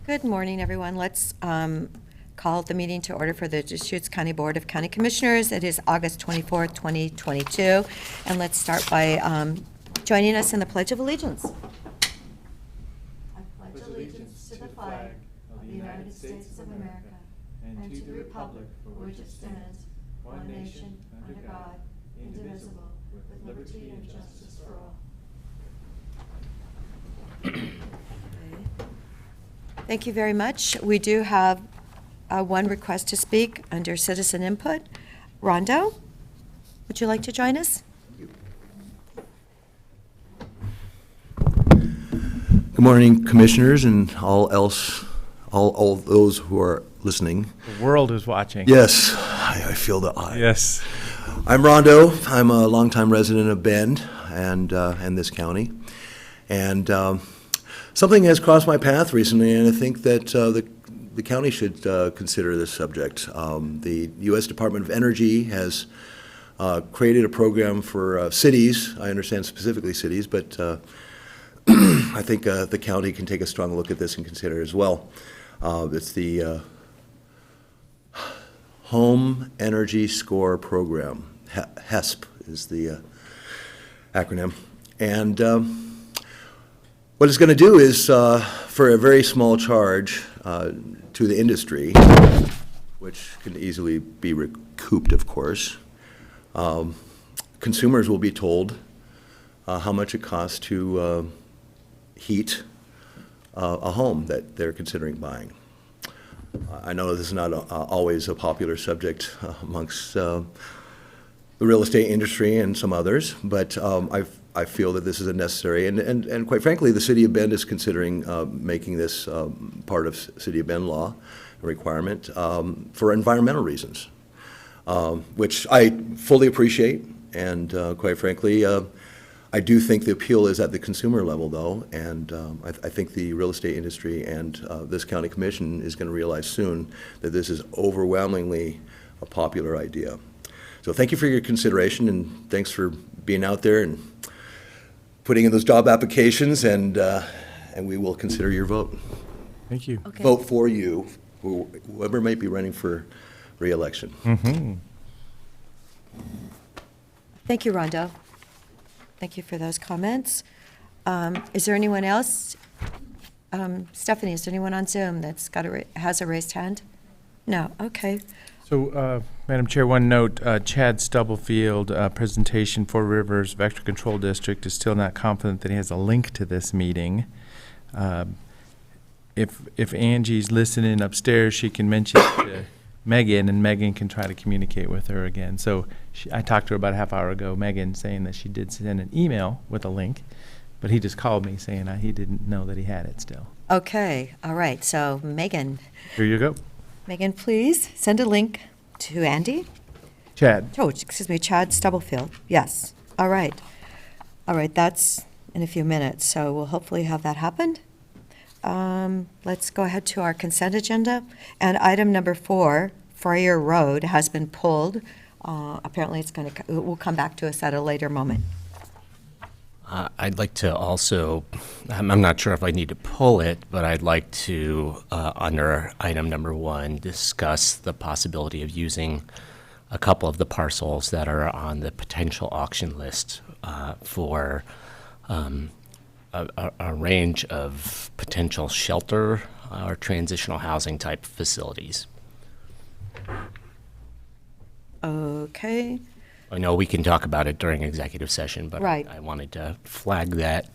Good morning, everyone. Let's call the meeting to order for the Deschutes County Board of County Commissioners. It is August 24th, 2022. And let's start by joining us in the Pledge of Allegiance. I pledge allegiance to the flag of the United States of America and to the republic for which it stands, one nation, under God, indivisible, with liberty and justice for all. Thank you very much. We do have one request to speak under citizen input. Rondo, would you like to join us? Good morning, commissioners, and all those who are listening. The world is watching. Yes, I feel the eye. Yes. I'm Rondo. I'm a longtime resident of Bend and this county, and something has crossed my path recently, and I think that the county should consider this subject. The U.S. Department of Energy has created a program for cities. I understand specifically cities, but I think the county can take a strong look at this and consider it as well. It's the Home Energy Score Program. HESP is the acronym. And what it's going to do is, for a very small charge to the industry, which can easily be recouped, of course, consumers will be told how much it costs to heat a home that they're considering buying. I know this is not always a popular subject amongst the real estate industry and some others, but I feel that this is a necessary, and quite frankly, the City of Bend is considering making this part of City of Bend law, a requirement, for environmental reasons, which I fully appreciate, and quite frankly, I do think the appeal is at the consumer level, though, and I think the real estate industry and this county commission is going to realize soon that this is overwhelmingly a popular idea. So thank you for your consideration, and thanks for being out there and putting in those job applications, and we will consider your vote. Thank you. Okay. Vote for you, whoever might be running for re-election. Mm-hmm. Thank you, Rondo. Thank you for those comments. Is there anyone else? Stephanie, is there anyone on Zoom that's has a raised hand? No. Okay. So, Madam Chair, one note, Chad Stubblefield, presentation for Rivers Vector Control District, is still not confident that he has a link to this meeting. If Angie's listening upstairs, she can mention it to Megan, and Megan can try to communicate with her again. So I talked to her about a half hour ago, Megan, saying that she did send an email with a link, but he just called me saying he didn't know that he had it still. Okay. All right. So, Megan. Here you go. Megan, please send a link to Andy. Chad. Oh, excuse me, Chad Stubblefield. Yes. All right. All right, that's in a few minutes, so we'll hopefully have that happen. Let's go ahead to our consent agenda. And item number 4, Freyer Road, has been pulled. Apparently, it will come back to us at a later moment. I'd like to also, I'm not sure if I need to pull it, but I'd like to, under item number 1, discuss the possibility of using a couple of the parcels that are on the potential auction list for a range of potential shelter or transitional housing type facilities. Okay. I know we can talk about it during executive session, but Right. I wanted to flag that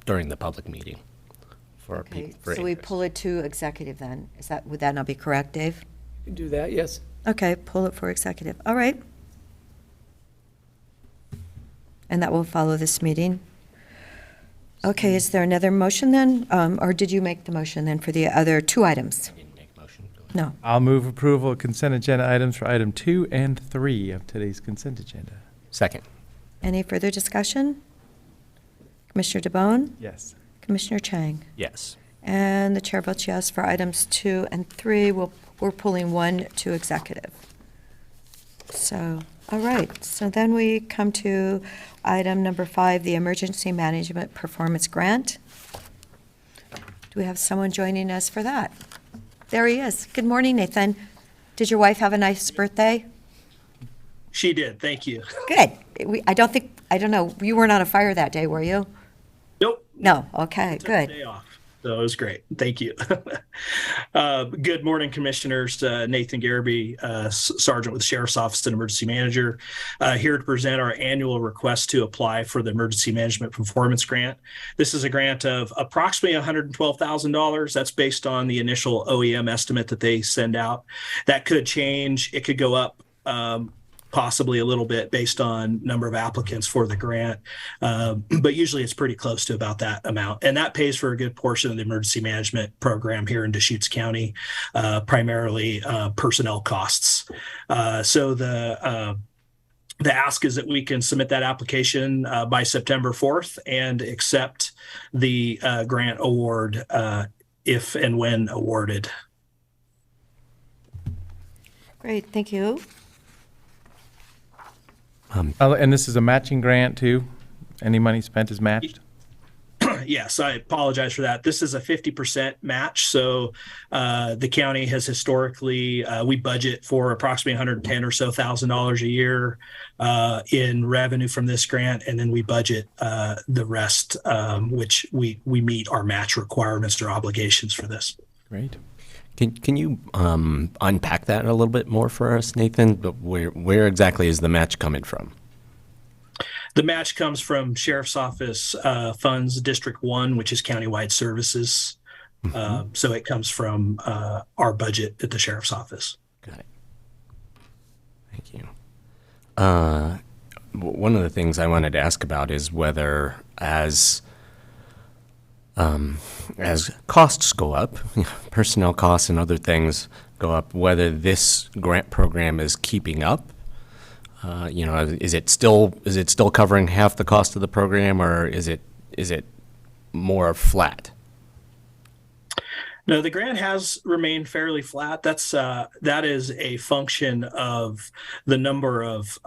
during the public meeting for Okay. people. For So we interest. pull it to executive then. Would that not be correct, Dave? You can do that, yes. Okay, pull it for executive. All right. And that will follow this meeting. Okay, is there another motion then? Or did you make the motion then for the other 2 items? I didn't make a motion. Go ahead. No. I'll move approval of consent agenda items for item 2 and 3 of today's consent agenda. Second. Any further discussion? Commissioner DeBonne? Yes. Commissioner Chang? Yes. And the chair votes yes for items 2 and 3. We're pulling 1 to executive. So, all right. So then we come to item number 5, the Emergency Management Performance Grant. Do we have someone joining us for that? There he is. Good morning, Nathan. Did your wife have a nice birthday? She did. Thank you. Good. I don't know, you weren't on a fire that day, were you? Nope. No, okay, Took the good. day off. So it was great. Thank you. Good morning, Commissioners. Nathan Garrity, Sergeant with the Sheriff's Office and Emergency Manager, here to present our annual request to apply for the Emergency Management Performance Grant. This is a grant of approximately $112,000. That's based on the initial OEM estimate that they send out. That could change. It could go up. Possibly a little bit based on number of applicants for the grant. But usually it's pretty close to about that amount. And that pays for a good portion of the emergency management program here in Deschutes County, primarily personnel costs. So the ask is that we can submit that application by September 4th and accept the grant award if and when awarded. Great, thank you. And this is a matching grant too? Any money spent is matched? Yes, I apologize for that. This is a 50% match. So the county has historically, we budget for approximately $110,000 or so a year in revenue from this grant. And then we budget the rest, which we meet our match requirements or obligations for this. Great. Can you unpack that a little bit more for us, Nathan? But where exactly is the match coming from? The match comes from Sheriff's Office funds, District 1, which is countywide services. So it comes from our budget at the Sheriff's Office. Got it. Thank you. One of the things I wanted to ask about is whether as costs go up, personnel costs and other things go up, whether this grant program is keeping up. Is it still covering half the cost of the program, or is it more flat? No, the grant has remained fairly flat. That is a function of the number of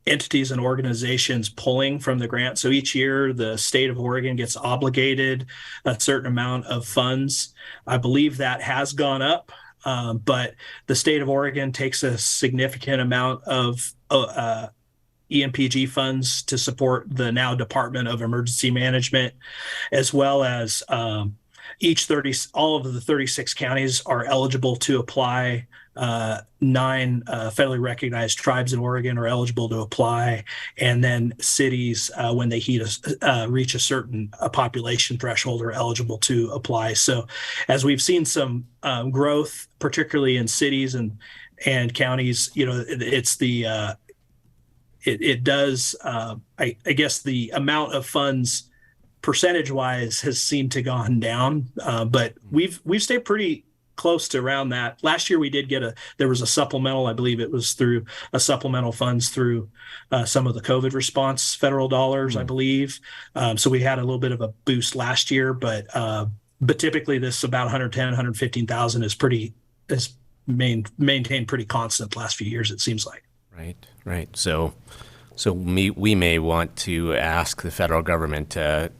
entities and organizations pulling from the grant. So each year, the state of Oregon gets obligated a certain amount of funds. I believe that has gone up, but the state of Oregon takes a significant amount of EMPG funds to support the now Department of Emergency Management, as well as all of the 36 counties are eligible to apply. 9 federally recognized tribes in Oregon are eligible to apply, and then cities, when they reach a certain population threshold, are eligible to apply. So, as we've seen some growth, particularly in cities and counties, it's the it does. I guess the amount of funds percentage-wise has seemed to gone down, but we've stayed pretty close to around that. Last year we did there was a supplemental, I believe it was through a supplemental funds through some of the COVID response federal dollars, I believe. So we had a little bit of a boost last year, but typically this about 110, 115,000 is maintained pretty constant the last few years, it seems like. Right. So we may want to ask the federal government to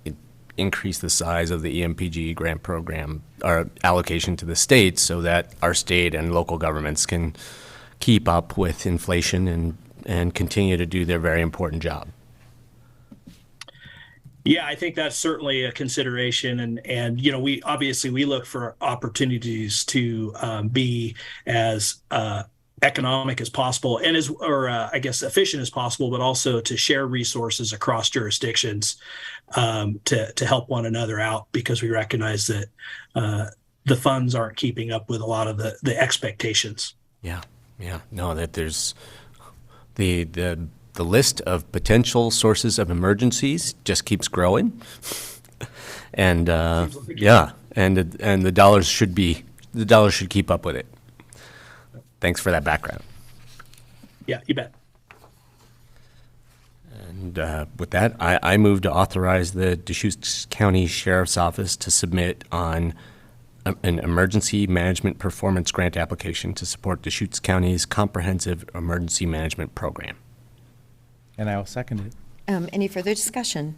increase the size of the EMPG grant program or allocation to the states so that our state and local governments can keep up with inflation and continue to do their very important job. Yeah, I think that's certainly a consideration, and we obviously look for opportunities to be as economic as possible and efficient as possible, but also to share resources across jurisdictions to help one another out, because we recognize that the funds aren't keeping up with a lot of the expectations. Yeah. No, that there's the list of potential sources of emergencies just keeps growing, and and the dollars should keep up with it. Thanks for that background. Yeah, you bet. And with that, I move to authorize the Deschutes County Sheriff's Office to submit on an emergency management performance grant application to support Deschutes County's comprehensive emergency management program. And I will second it. Any further discussion?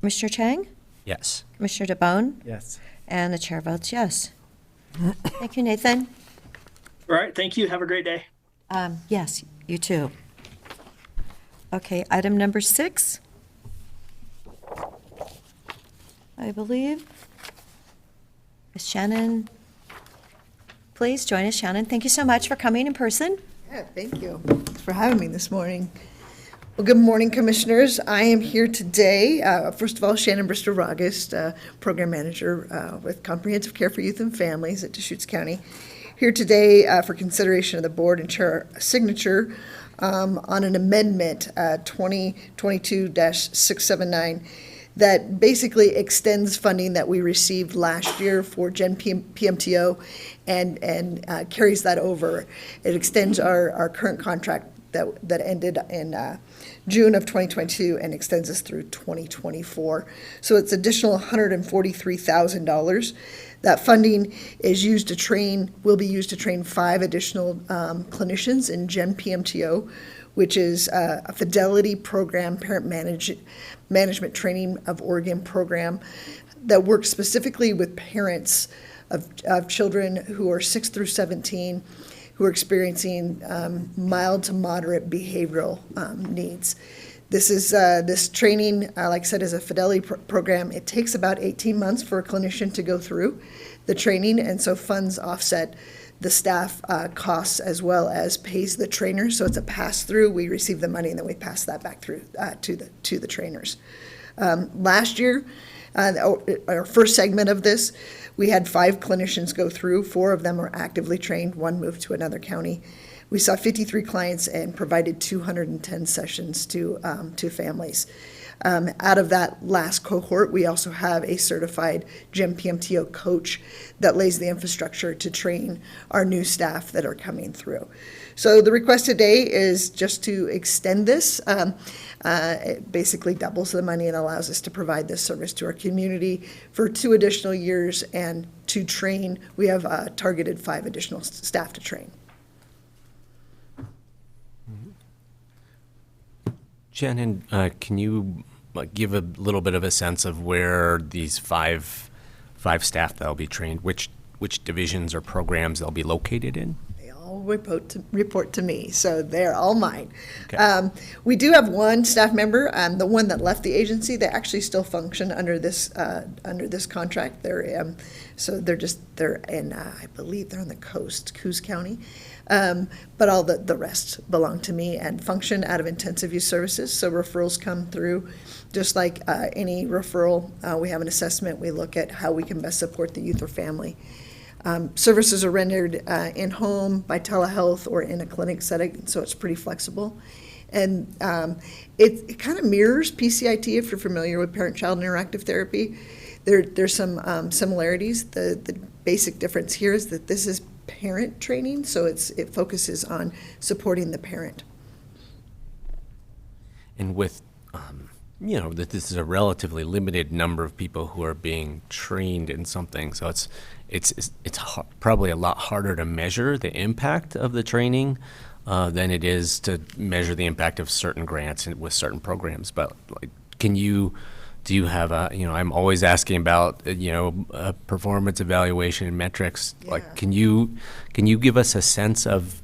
Commissioner Chang? Yes. Commissioner DeBonne, Yes. and the chair votes yes. Thank you, Nathan. All right, thank you. Have a great day. Yes, you too. Okay, item number 6. I believe. Is Shannon, please join us, Shannon. Thank you so much for coming in person. Yeah, thank you. Thanks for having me this morning. Well, good morning, Commissioners. I am here today, first of all, Shannon Brister-Rogest, Program Manager with Comprehensive Care for Youth and Families at Deschutes County. Here today for consideration of the board and chair signature on an amendment, 2022-679, that basically extends funding that we received last year for Gen PMTO and carries that over. It extends our current contract that ended in June of 2022 and extends us through 2024. So it's additional $143,000. That funding is used to train, will be used to train 5 additional clinicians in Gen PMTO, which is a Fidelity program, parent management training of Oregon program that works specifically with parents of children who are 6 through 17 who are experiencing mild to moderate behavioral needs. This training, like I said, is a Fidelity program. It takes about 18 months for a clinician to go through the training, and so funds offset the staff costs as well as pays the trainers. So it's a pass-through. We receive the money and then we pass that back through to the trainers. Last year, our first segment of this, we had 5 clinicians go through. 4 of them are actively trained. 1 moved to another county. We saw 53 clients and provided 210 sessions to families. Out of that last cohort, we also have a certified Gen PMTO coach that lays the infrastructure to train our new staff that are coming through. So the request today is just to extend this. It basically doubles the money and allows us to provide this service to our community for 2 additional years, and to train, we have targeted 5 additional staff to train. Shannon, can you give a little bit of a sense of where these five staff that'll be trained, which divisions or programs they'll be located in? They all report to me, so they're all mine. Okay. We do have 1 staff member, the one that left the agency. They actually still function under this contract. They're in I believe they're on the coast, Coos County, but all the rest belong to me and function out of intensive use services. So referrals come through, just like any referral. We have an assessment. We look at how we can best support the youth or family. Services are rendered in-home, by telehealth, or in a clinic setting, so it's pretty flexible. And it kind of mirrors PCIT if you're familiar with parent-child interactive therapy. There's some similarities. The basic difference here is that this is parent training, so it focuses on supporting the parent. And with, that this is a relatively limited number of people who are being trained in something, so it's probably a lot harder to measure the impact of the training than it is to measure the impact of certain grants with certain programs. But do you have I'm always asking about, performance evaluation and metrics. Yeah. Like, can you give us a sense of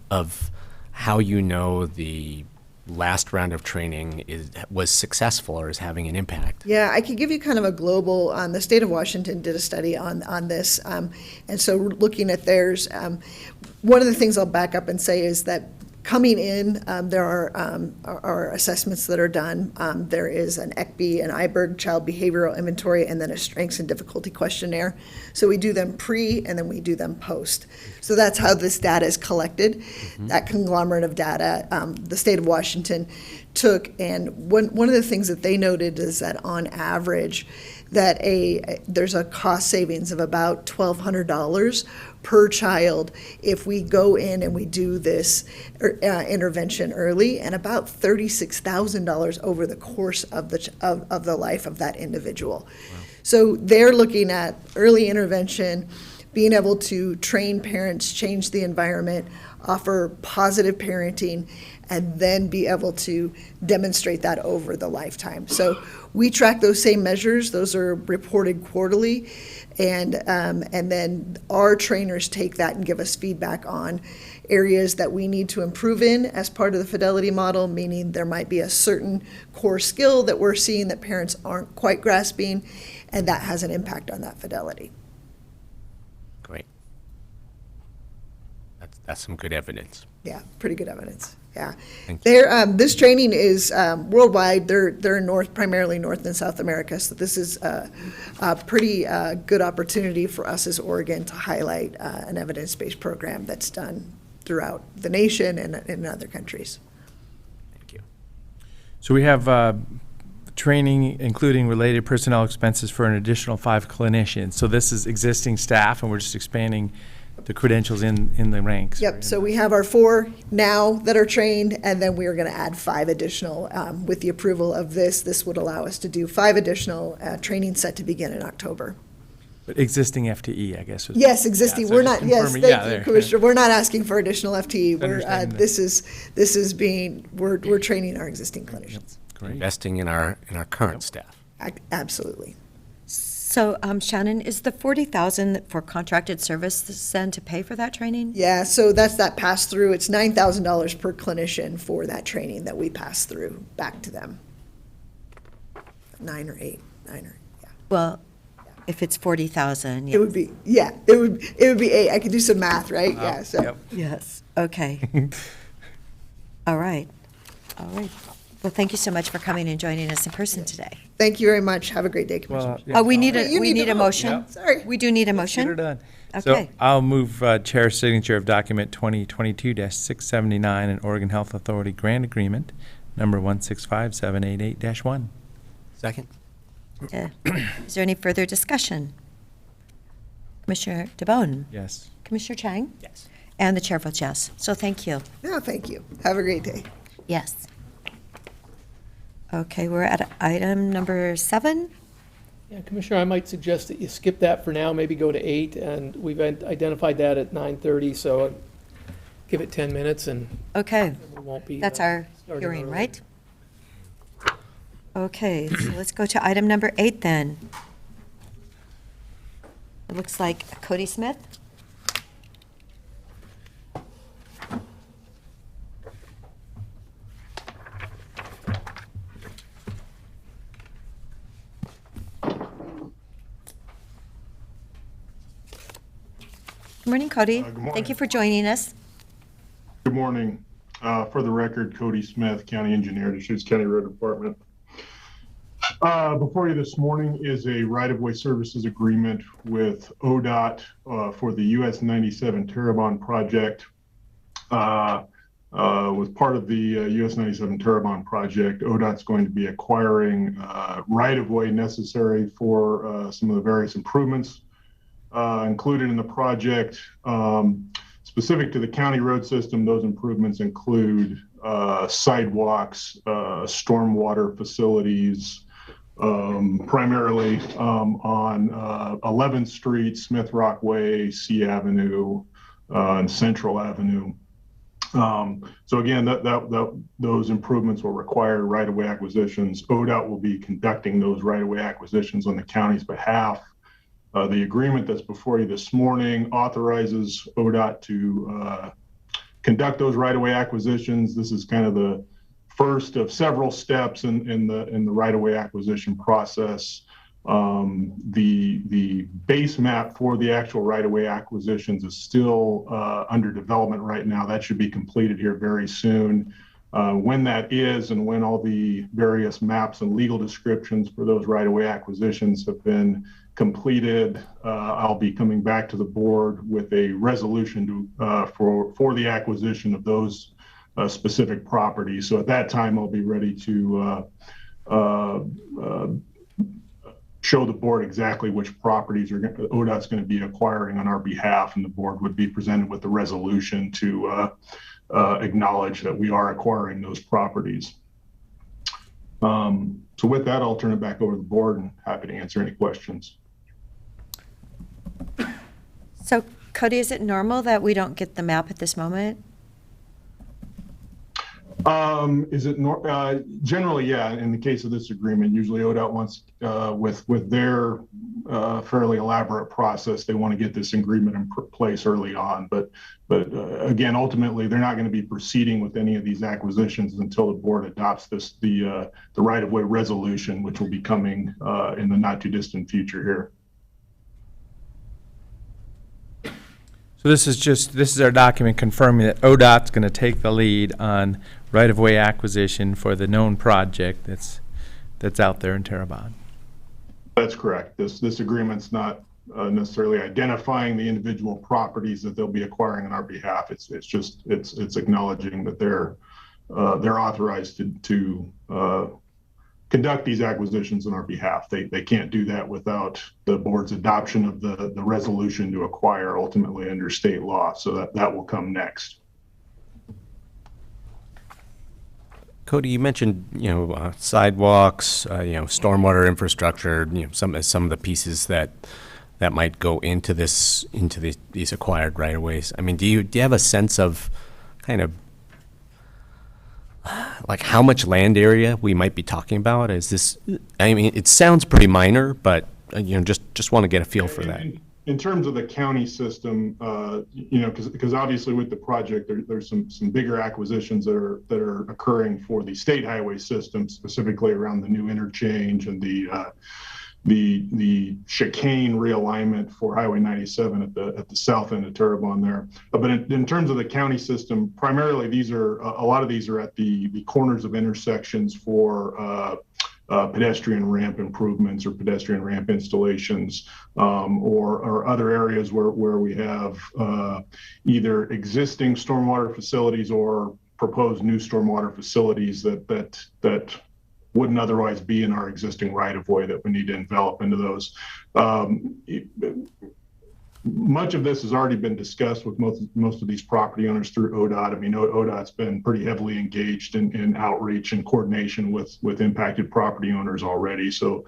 how the last round of training was successful or is having an impact? Yeah, I could give you kind of a global, the state of Washington did a study on this. And so looking at theirs, one of the things I'll back up and say is that coming in, there are assessments that are done. There is an ECBE, an IBERG, child behavioral inventory, and then a strengths and difficulty questionnaire. So we do them pre and then we do them post. So that's how this data is collected. Mm-hmm. That conglomerate of data, the state of Washington took, and one of the things that they noted is that on average, that there's a cost savings of about $1,200 per child if we go in and we do this intervention early, and about $36,000 over the course of the life of that individual. Wow. So they're looking at early intervention, being able to train parents, change the environment, offer positive parenting, and then be able to demonstrate that over the lifetime. So we track those same measures. Those are reported quarterly. And then our trainers take that and give us feedback on areas that we need to improve in as part of the fidelity model, meaning there might be a certain core skill that we're seeing that parents aren't quite grasping, and that has an impact on that fidelity. Great. That's some good evidence. Yeah, pretty good evidence. Yeah. Thank This training is worldwide. They're in primarily North and South America, so this is a pretty good opportunity for us as Oregon to highlight an evidence-based program that's done throughout the nation and in other countries. Thank you. So we have training, including related personnel expenses for an additional 5 clinicians. So this is existing staff, and we're just expanding the credentials in the ranks. Yep, so we have our 4 now that are trained, and then we are going to add 5 additional. With the approval of this would allow us to do 5 additional training set to begin in October. But existing FTE, I guess. Yes, existing, Yeah, so we're just not, yes, confirming- yeah, thank you, there. Commissioner, we're not asking for additional FTE. Understanding that. This is being, we're training our existing clinicians. Great. Investing in our current staff. Absolutely. So, Shannon, is the 40,000 for contracted services then to pay for that training? Yeah, so that's that pass-through. It's $9,000 per clinician for that training that we pass through back to them. 9 or 8, yeah. Well, if it's 40,000, It would be, yeah, it would be 8. I could do some math, right? Yeah, so. Yep. Yes, okay. All right. Well, thank you so much for coming and joining us in person today. Thank you very much. Have a great day, Commissioner. Well, Oh, we need You need to a vote. motion. Yep. Sorry. We do need a Get her motion. done. Okay. So I'll move Chair's signature of document 2022-679 and Oregon Health Authority Grant Agreement, number 165788-1. Second? Is there any further discussion? Commissioner DeBonne? Yes. Commissioner Chang? Yes. And the chair votes yes. So thank you. No, thank you. Have a great day. Yes. Okay, we're at item number 7. Yeah, Commissioner, I might suggest that you skip that for now, maybe go to 8, and we've identified that at 9:30, so give it 10 minutes and Okay, we won't be. that's our starting hearing, early. right? Okay, so let's go to item number 8 then. It looks like Cody Smith. Good morning, Cody. Good morning. Thank you for joining us. Good morning. For the record, Cody Smith, County Engineer, Deschutes County Road Department. Before you this morning is a right-of-way services agreement with ODOT for the US 97 Terrebonne project. Was part of the US 97 Terrebonne project, ODOT's going to be acquiring right-of-way necessary for some of the various improvements included in the project. Specific to the county road system, those improvements include sidewalks, stormwater facilities, primarily on 11th Street, Smith Rock Way, C Avenue, and Central Avenue. So again, those improvements will require right-of-way acquisitions. ODOT will be conducting those right-of-way acquisitions on the county's behalf. The agreement that's before you this morning authorizes ODOT to conduct those right-of-way acquisitions. This is kind of the first of several steps in the right-of-way acquisition process. The base map for the actual right-of-way acquisitions is still under development right now. That should be completed here very soon. When that is, and when all the various maps and legal descriptions for those right-of-way acquisitions have been completed, I'll be coming back to the board with a resolution for the acquisition of those specific properties. So at that time, I'll be ready to show the board exactly which properties ODOT's going to be acquiring on our behalf, and the board would be presented with the resolution to acknowledge that we are acquiring those properties. So with that, I'll turn it back over to the board and happy to answer any questions. So Cody, is it normal that we don't get the map at this moment? Is it generally, yeah, in the case of this agreement, usually ODOT wants, with their fairly elaborate process, they want to get this agreement in place early on. But again, ultimately, they're not going to be proceeding with any of these acquisitions until the board adopts the right-of-way resolution, which will be coming in the not too distant future here. So this is our document confirming that ODOT's going to take the lead on right-of-way acquisition for the known project that's out there in Terrebonne. That's correct. This agreement's not necessarily identifying the individual properties that they'll be acquiring on our behalf. It's acknowledging that they're authorized to conduct these acquisitions on our behalf. They can't do that without the board's adoption of the resolution to acquire ultimately under state law. So that will come next. Cody, you mentioned, sidewalks, stormwater infrastructure, some of the pieces that might go into these acquired right-of-ways. I mean, do you have a sense of kind of like how much land area we might be talking about? Is this, I mean, it sounds pretty minor, but just want to get a feel for that. In terms of the county system, because obviously with the project, there's some bigger acquisitions that are occurring for the state highway system, specifically around the new interchange and the chicane realignment for Highway 97 at the south end of Terrebonne there. But in terms of the county system, primarily a lot of these are at the corners of intersections for pedestrian ramp improvements or pedestrian ramp installations, or other areas where we have either existing stormwater facilities or proposed new stormwater facilities that wouldn't otherwise be in our existing right-of-way that we need to envelop into those. Much of this has already been discussed with most of these property owners through ODOT. I mean, ODOT's been pretty heavily engaged in outreach and coordination with impacted property owners already. So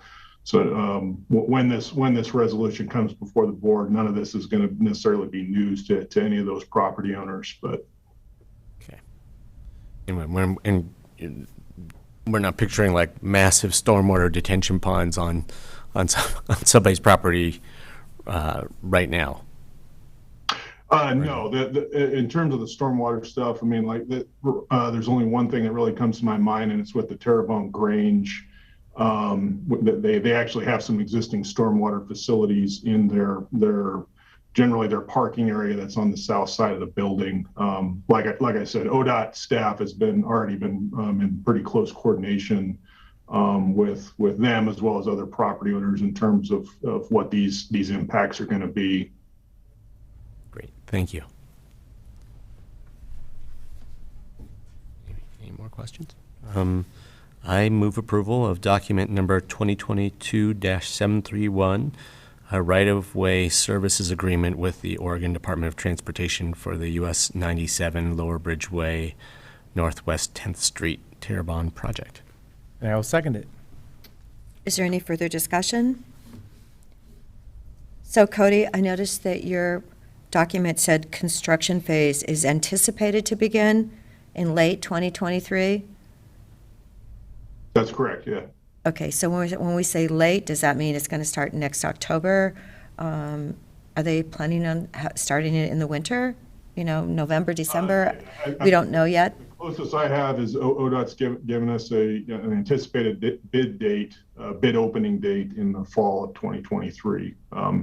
when this resolution comes before the board, none of this is going to necessarily be news to any of those property owners. But okay, and we're not picturing like massive stormwater detention ponds on somebody's property right now. No, in terms of the stormwater stuff, I mean, there's only one thing that really comes to my mind, and it's with the Terrebonne Grange. They actually have some existing stormwater facilities in generally their parking area that's on the south side of the building. Like I said, ODOT staff has already been in pretty close coordination with them as well as other property owners in terms of what these impacts are going to be. Great, thank you. Any more questions? I move approval of document number 2022-731, a right-of-way services agreement with the Oregon Department of Transportation for the US 97 Lower Bridgeway Northwest 10th Street Terrebonne project. And I will second it. Is there any further discussion? So Cody, I noticed that your document said construction phase is anticipated to begin in late 2023? That's correct, yeah. Okay, so when we say late, does that mean it's going to start next October? Are they planning on starting it in the winter? November, December? We don't know yet? The closest I have is ODOT's given us an anticipated bid opening date in the fall of 2023.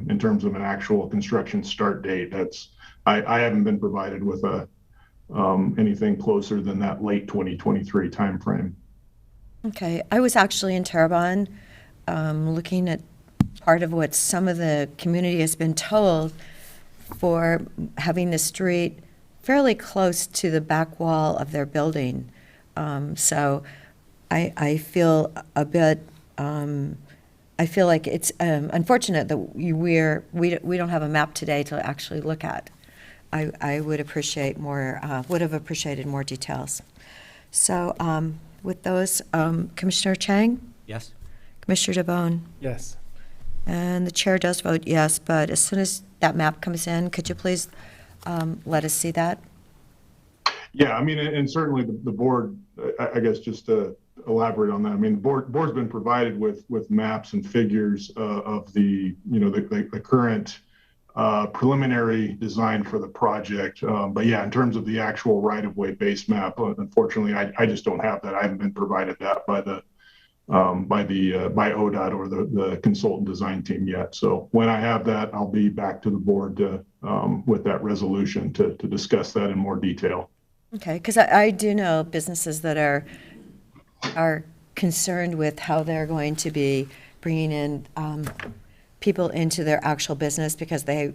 In terms of an actual construction start date, I haven't been provided with anything closer than that late 2023 timeframe. Okay, I was actually in Terrebonne looking at part of what some of the community has been told for having the street fairly close to the back wall of their building. So I feel a bit, I feel like it's unfortunate that we don't have a map today to actually look at. I would appreciate more, would have appreciated more details. So with those, Commissioner Chang? Yes. Commissioner DeBonne? Yes. And the chair does vote yes, but as soon as that map comes in, could you please let us see that? Yeah, I mean, and certainly the board, I guess just to elaborate on that, I mean, the board's been provided with maps and figures of the, the current preliminary design for the project. But yeah, in terms of the actual right-of-way base map, unfortunately, I just don't have that. I haven't been provided that by ODOT or the consultant design team yet. So when I have that, I'll be back to the board with that resolution to discuss that in more detail. Okay, because I do know businesses that are concerned with how they're going to be bringing in people into their actual business because they're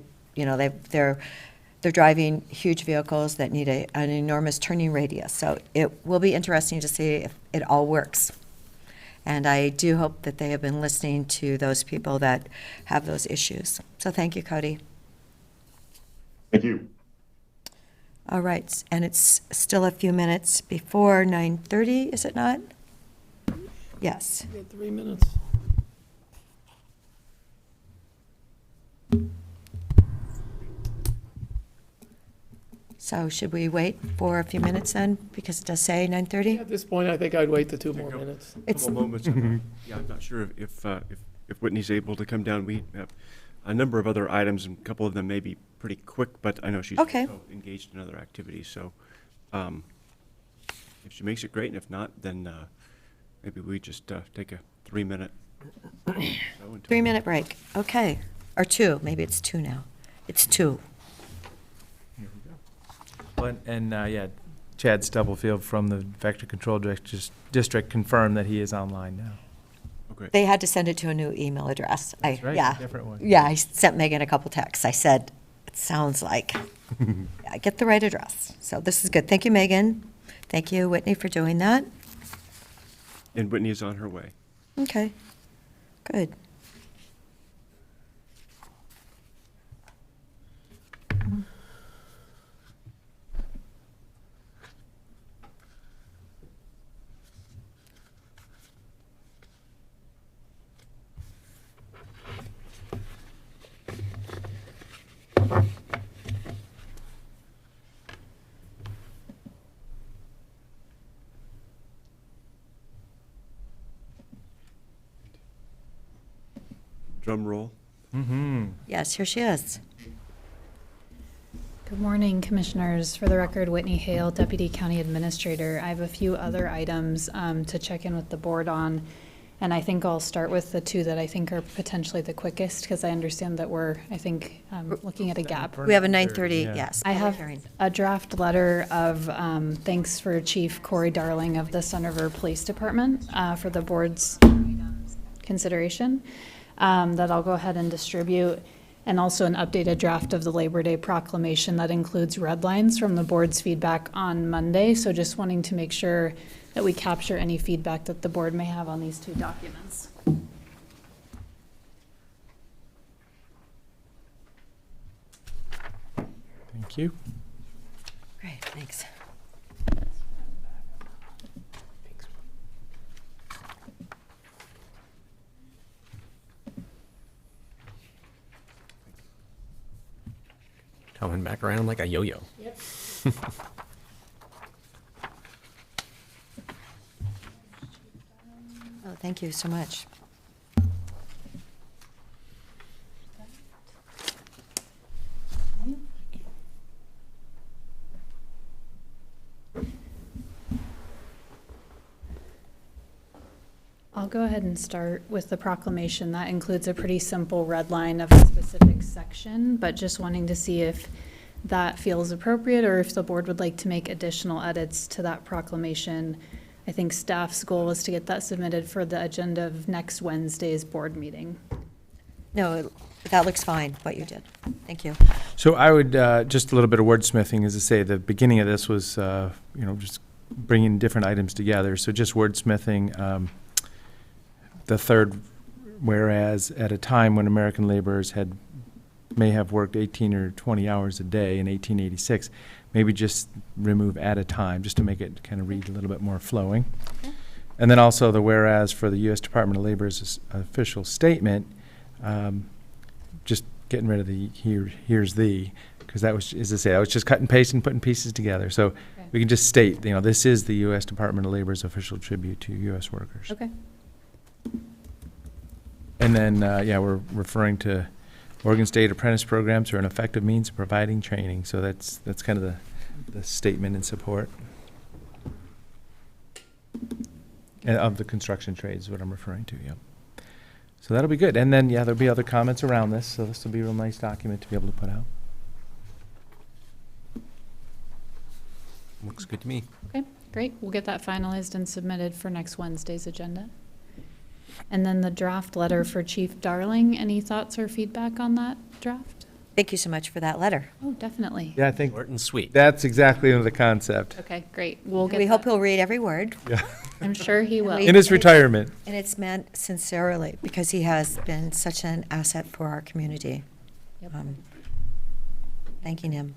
driving huge vehicles that need an enormous turning radius. So it will be interesting to see if it all works. And I do hope that they have been listening to those people that have those issues. So thank you, Cody. Thank you. All right, and it's still a few minutes before 9:30, is it not? Yes. We got 3 minutes. So should we wait for a few minutes then, because it does say 9:30? At this point, I think I'd wait the 2 more minutes. It's, Couple moments. Yeah, I'm not sure if Whitney's able to come down. We have a number of other items, and a couple of them may be pretty quick, but I know she's Okay. also engaged in other activities. So if she makes it, great, and if not, then maybe we just take a 3-minute. 3-minute break, okay. Or 2, maybe it's 2 now. It's 2. Yeah, Chad Stubblefield from the Vector Control District confirmed that he is online now. Okay. They had to send it to a new email address. That's right, Yeah. different one. Yeah, I sent Megan a couple texts. I said, it sounds like, I get the right address. So this is good. Thank you, Megan. Thank you, Whitney, for doing that. And Whitney is on her way. Okay, good. Drum roll. Yes, here she is. Good morning, Commissioners. For the record, Whitney Hale, Deputy County Administrator. I have a few other items to check in with the board on, and I think I'll start with the 2 that I think are potentially the quickest, because I understand that we're, looking at a gap. We have a 9:30, Yeah. yes. I public have hearing. a draft letter of thanks for Chief Corey Darling of the Centerville Police Department for the board's consideration that I'll go ahead and distribute, and also an updated draft of the Labor Day proclamation that includes red lines from the board's feedback on Monday. So just wanting to make sure that we capture any feedback that the board may have on these 2 documents. Thank you. Great, thanks. Coming back around like a yo-yo. Oh, thank you so much. I'll go ahead and start with the proclamation. That includes a pretty simple red line of a specific section, but just wanting to see if that feels appropriate or if the board would like to make additional edits to that proclamation. I think staff's goal was to get that submitted for the agenda of next Wednesday's board meeting. No, that looks fine, what you did. Thank you. So I would, just a little bit of wordsmithing, as I say, the beginning of this was, just bringing different items together. So just wordsmithing, the third, whereas at a time when American laborers may have worked 18 or 20 hours a day in 1886, maybe just remove at a time, just to make it kind of read a little bit more flowing. Okay. And then also the whereas for the U.S. Department of Labor's official statement, just getting rid of the here's the, because that was, as I say, I was just cut and paste and putting pieces together. So Okay. we can just state, this is the U.S. Department of Labor's official tribute to U.S. workers. Okay. And then, we're referring to Oregon State apprentice programs are an effective means of providing training. So that's kind of the statement in support. And of the construction trades is what I'm referring to, yep. So that'll be good. And then, there'll be other comments around this, so this will be a real nice document to be able to put out. Looks good to me. Okay, great. We'll get that finalized and submitted for next Wednesday's agenda. And then the draft letter for Chief Darling, any thoughts or feedback on that draft? Thank you so much for that letter. Oh, definitely. Yeah, I think Short and sweet. that's exactly the concept. Okay, great. We'll get We hope that. he'll read every word, Yeah. I'm sure he will. In his retirement. and it's meant sincerely, because he has been such an asset for our community. Yep. Thanking him.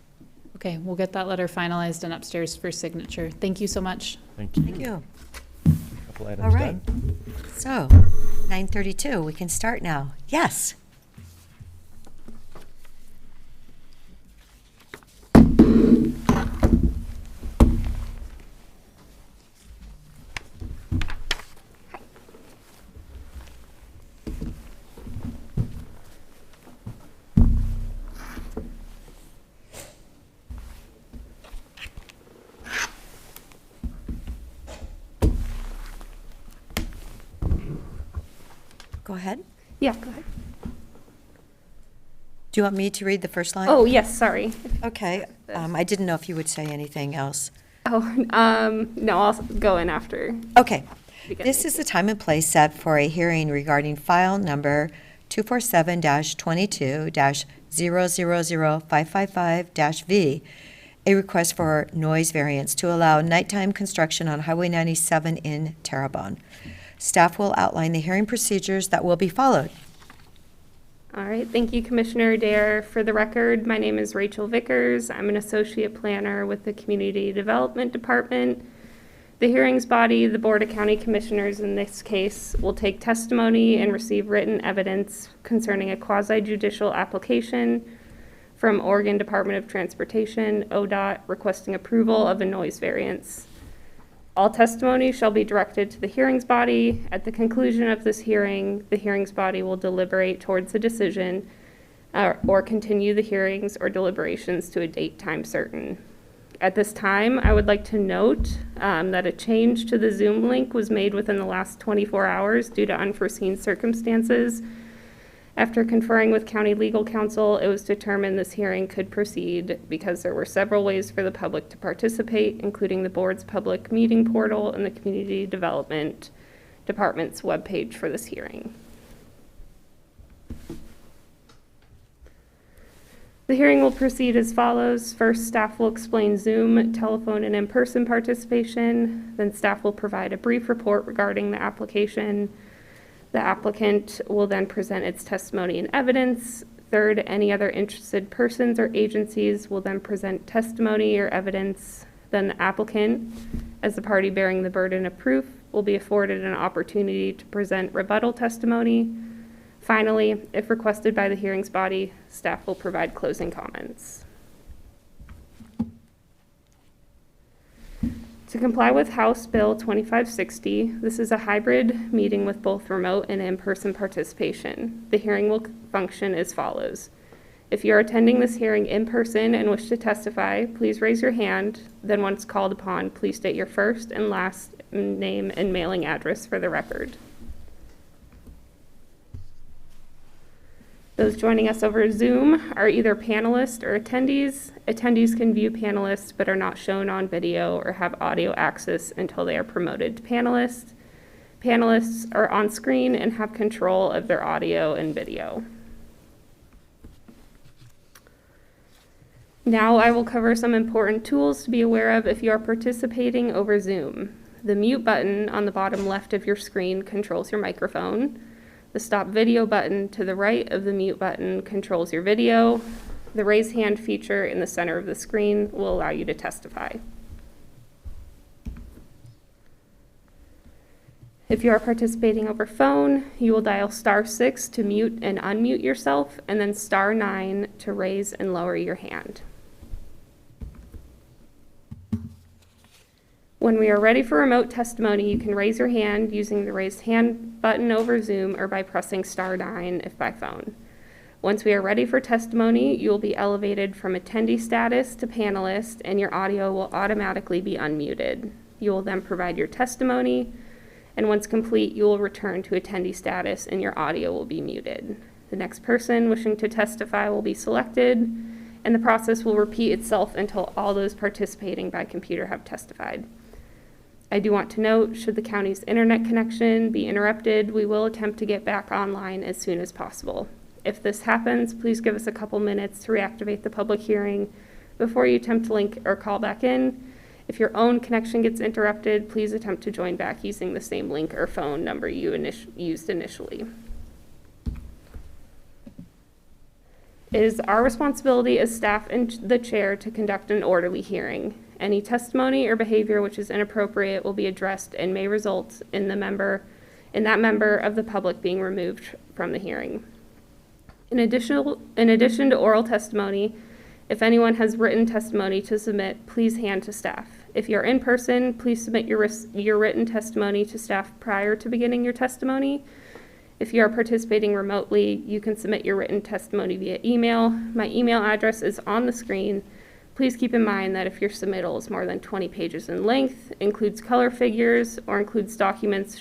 Okay, we'll get that letter finalized and upstairs for signature. Thank you so much. Thank you. Thank you. Couple All items right. done. So, 9:32, we can start now. Yes. Go ahead. Yeah, go ahead. Do you want me to read the first line? Oh, yes, sorry. Okay. I didn't know if you would say anything else. Oh, no, I'll go in after. Okay. Beginning. This is the time and place set for a hearing regarding file number 247-22-000555-V, a request for noise variance to allow nighttime construction on Highway 97 in Terrebonne. Staff will outline the hearing procedures that will be followed. All right, thank you, Commissioner Dare. For the record, my name is Rachel Vickers. I'm an associate planner with the Community Development Department. The hearings body, the Board of County Commissioners in this case, will take testimony and receive written evidence concerning a quasi-judicial application from Oregon Department of Transportation, ODOT, requesting approval of a noise variance. All testimony shall be directed to the hearings body. At the conclusion of this hearing, the hearings body will deliberate towards a decision or continue the hearings or deliberations to a date, time certain. At this time, I would like to note that a change to the Zoom link was made within the last 24 hours due to unforeseen circumstances. After conferring with county legal counsel, it was determined this hearing could proceed because there were several ways for the public to participate, including the board's public meeting portal and the Community Development Department's webpage for this hearing. The hearing will proceed as follows. First, staff will explain Zoom, telephone, and in-person participation. Then staff will provide a brief report regarding the application. The applicant will then present its testimony and evidence. Third, any other interested persons or agencies will then present testimony or evidence. Then the applicant, as the party bearing the burden of proof, will be afforded an opportunity to present rebuttal testimony. Finally, if requested by the hearings body, staff will provide closing comments. To comply with House Bill 2560, this is a hybrid meeting with both remote and in-person participation. The hearing will function as follows. If you're attending this hearing in person and wish to testify, please raise your hand. Then once called upon, please state your first and last name and mailing address for the record. Those joining us over Zoom are either panelists or attendees. Attendees can view panelists but are not shown on video or have audio access until they are promoted to panelists. Panelists are on screen and have control of their audio and video. Now I will cover some important tools to be aware of if you are participating over Zoom. The mute button on the bottom left of your screen controls your microphone. The stop video button to the right of the mute button controls your video. The raise hand feature in the center of the screen will allow you to testify. If you are participating over phone, you will dial *6 to mute and unmute yourself, and then *9 to raise and lower your hand. When we are ready for remote testimony, you can raise your hand using the raised hand button over Zoom or by pressing *9 if by phone. Once we are ready for testimony, you will be elevated from attendee status to panelist, and your audio will automatically be unmuted. You will then provide your testimony, and once complete, you will return to attendee status and your audio will be muted. The next person wishing to testify will be selected, and the process will repeat itself until all those participating by computer have testified. I do want to note, should the county's internet connection be interrupted, we will attempt to get back online as soon as possible. If this happens, please give us a couple minutes to reactivate the public hearing before you attempt to link or call back in. If your own connection gets interrupted, please attempt to join back using the same link or phone number you used initially. It is our responsibility as staff and the chair to conduct an orderly hearing. Any testimony or behavior which is inappropriate will be addressed and may result in that member of the public being removed from the hearing. In addition to oral testimony, if anyone has written testimony to submit, please hand to staff. If you're in person, please submit your written testimony to staff prior to beginning your testimony. If you are participating remotely, you can submit your written testimony via email. My email address is on the screen. Please keep in mind that if your submittal is more than 20 pages in length, includes color figures, or includes documents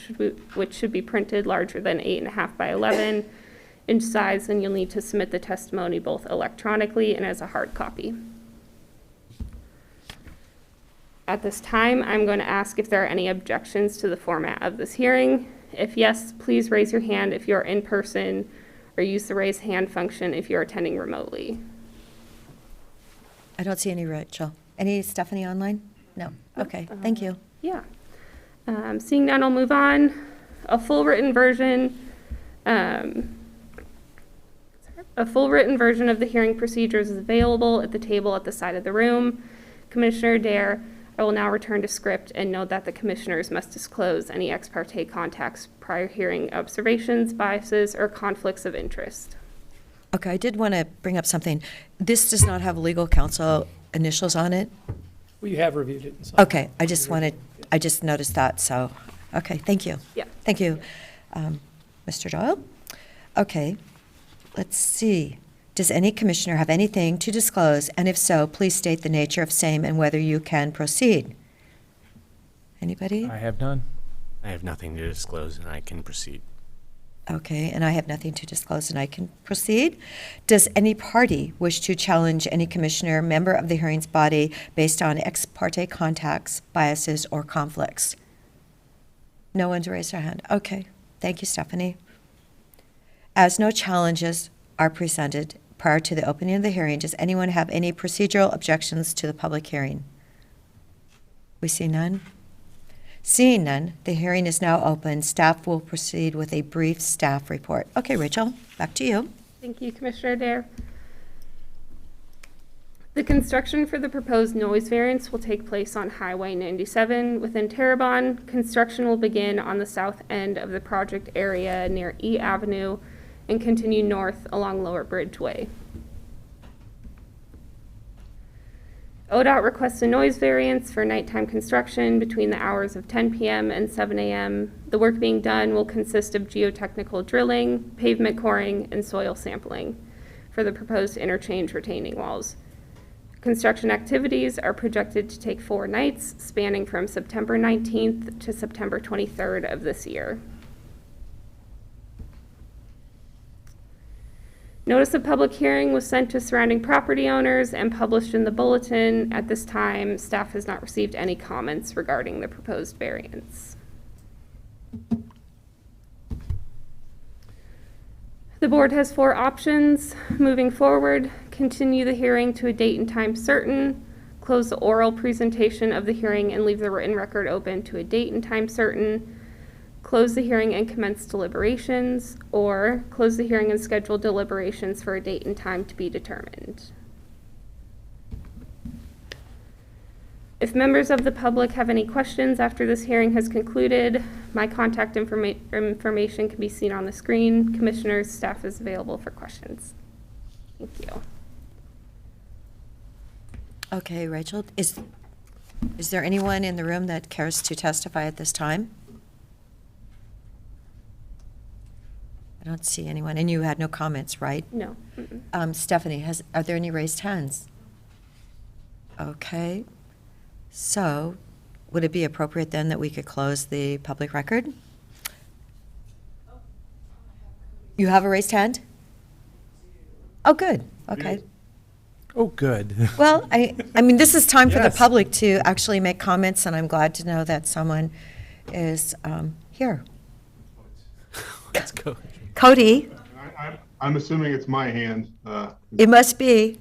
which should be printed larger than 8.5 by 11 inch size, then you'll need to submit the testimony both electronically and as a hard copy. At this time, I'm going to ask if there are any objections to the format of this hearing. If yes, please raise your hand if you're in person, or use the raise hand function if you're attending remotely. I don't see any, Rachel. Any Stephanie online? No. Okay, thank you. Yeah. Seeing none, I'll move on. A full written version of the hearing procedures is available at the table at the side of the room. Commissioner Dare, I will now return to script and note that the commissioners must disclose any ex parte contacts, prior hearing observations, biases, or conflicts of interest. Okay, I did want to bring up something. This does not have legal counsel initials on it? We have reviewed it. And signed it. Okay, I just noticed that, so, okay, thank you. Yeah. Thank you. Mr. Doyle? Okay, let's see. Does any commissioner have anything to disclose? And if so, please state the nature of same and whether you can proceed. Anybody? I have none. I have nothing to disclose and I can proceed. Okay, and I have nothing to disclose and I can proceed. Does any party wish to challenge any commissioner, member of the hearings body based on ex parte contacts, biases, or conflicts? No one's raised their hand. Okay, thank you, Stephanie. As no challenges are presented prior to the opening of the hearing, does anyone have any procedural objections to the public hearing? We see none. Seeing none, the hearing is now open. Staff will proceed with a brief staff report. Okay, Rachel, back to you. Thank you, Commissioner Dare. The construction for the proposed noise variance will take place on Highway 97 within Terrebonne. Construction will begin on the south end of the project area near E Avenue and continue north along Lower Bridgeway. ODOT requests a noise variance for nighttime construction between the hours of 10 p.m. and 7 a.m. The work being done will consist of geotechnical drilling, pavement coring, and soil sampling for the proposed interchange retaining walls. Construction activities are projected to take 4 nights, spanning from September 19th to September 23rd of this year. Notice of public hearing was sent to surrounding property owners and published in the bulletin. At this time, staff has not received any comments regarding the proposed variance. The board has 4 options moving forward: continue the hearing to a date and time certain, close the oral presentation of the hearing and leave the written record open to a date and time certain, close the hearing and commence deliberations, or close the hearing and schedule deliberations for a date and time to be determined. If members of the public have any questions after this hearing has concluded, my contact information can be seen on the screen. Commissioners, staff is available for questions. Thank you. Okay, Rachel, Is there anyone in the room that cares to testify at this time? I don't see anyone, and you had no comments, right? No. Mm-mm. Stephanie, are there any raised hands? Okay. So, would it be appropriate then that we could close the public record? You have a raised hand? Oh, good. Okay. Oh, good. Well, I mean, this is time for the Yes. public to actually make comments, and I'm glad to know that someone is here. Let's go. Cody, I'm assuming it's my hand. it must be.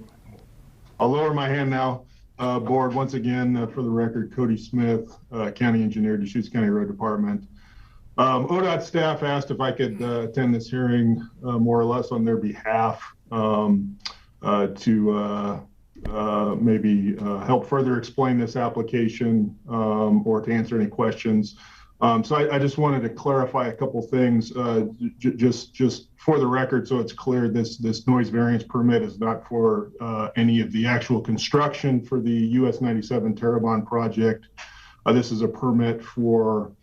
I'll lower my hand now. Board, once again, for the record, Cody Smith, County Engineer, Deschutes County Road Department. ODOT staff asked if I could attend this hearing more or less on their behalf to maybe help further explain this application or to answer any questions. So I just wanted to clarify a couple things, just for the record, so it's clear this noise variance permit is not for any of the actual construction for the US 97 Terrebonne project. This is a permit for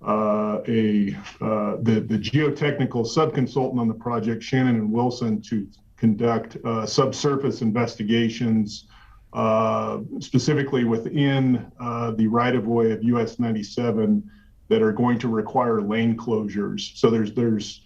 the geotechnical subconsultant on the project, Shannon and Wilson, to conduct subsurface investigations, specifically within the right-of-way of US 97 that are going to require lane closures. So there's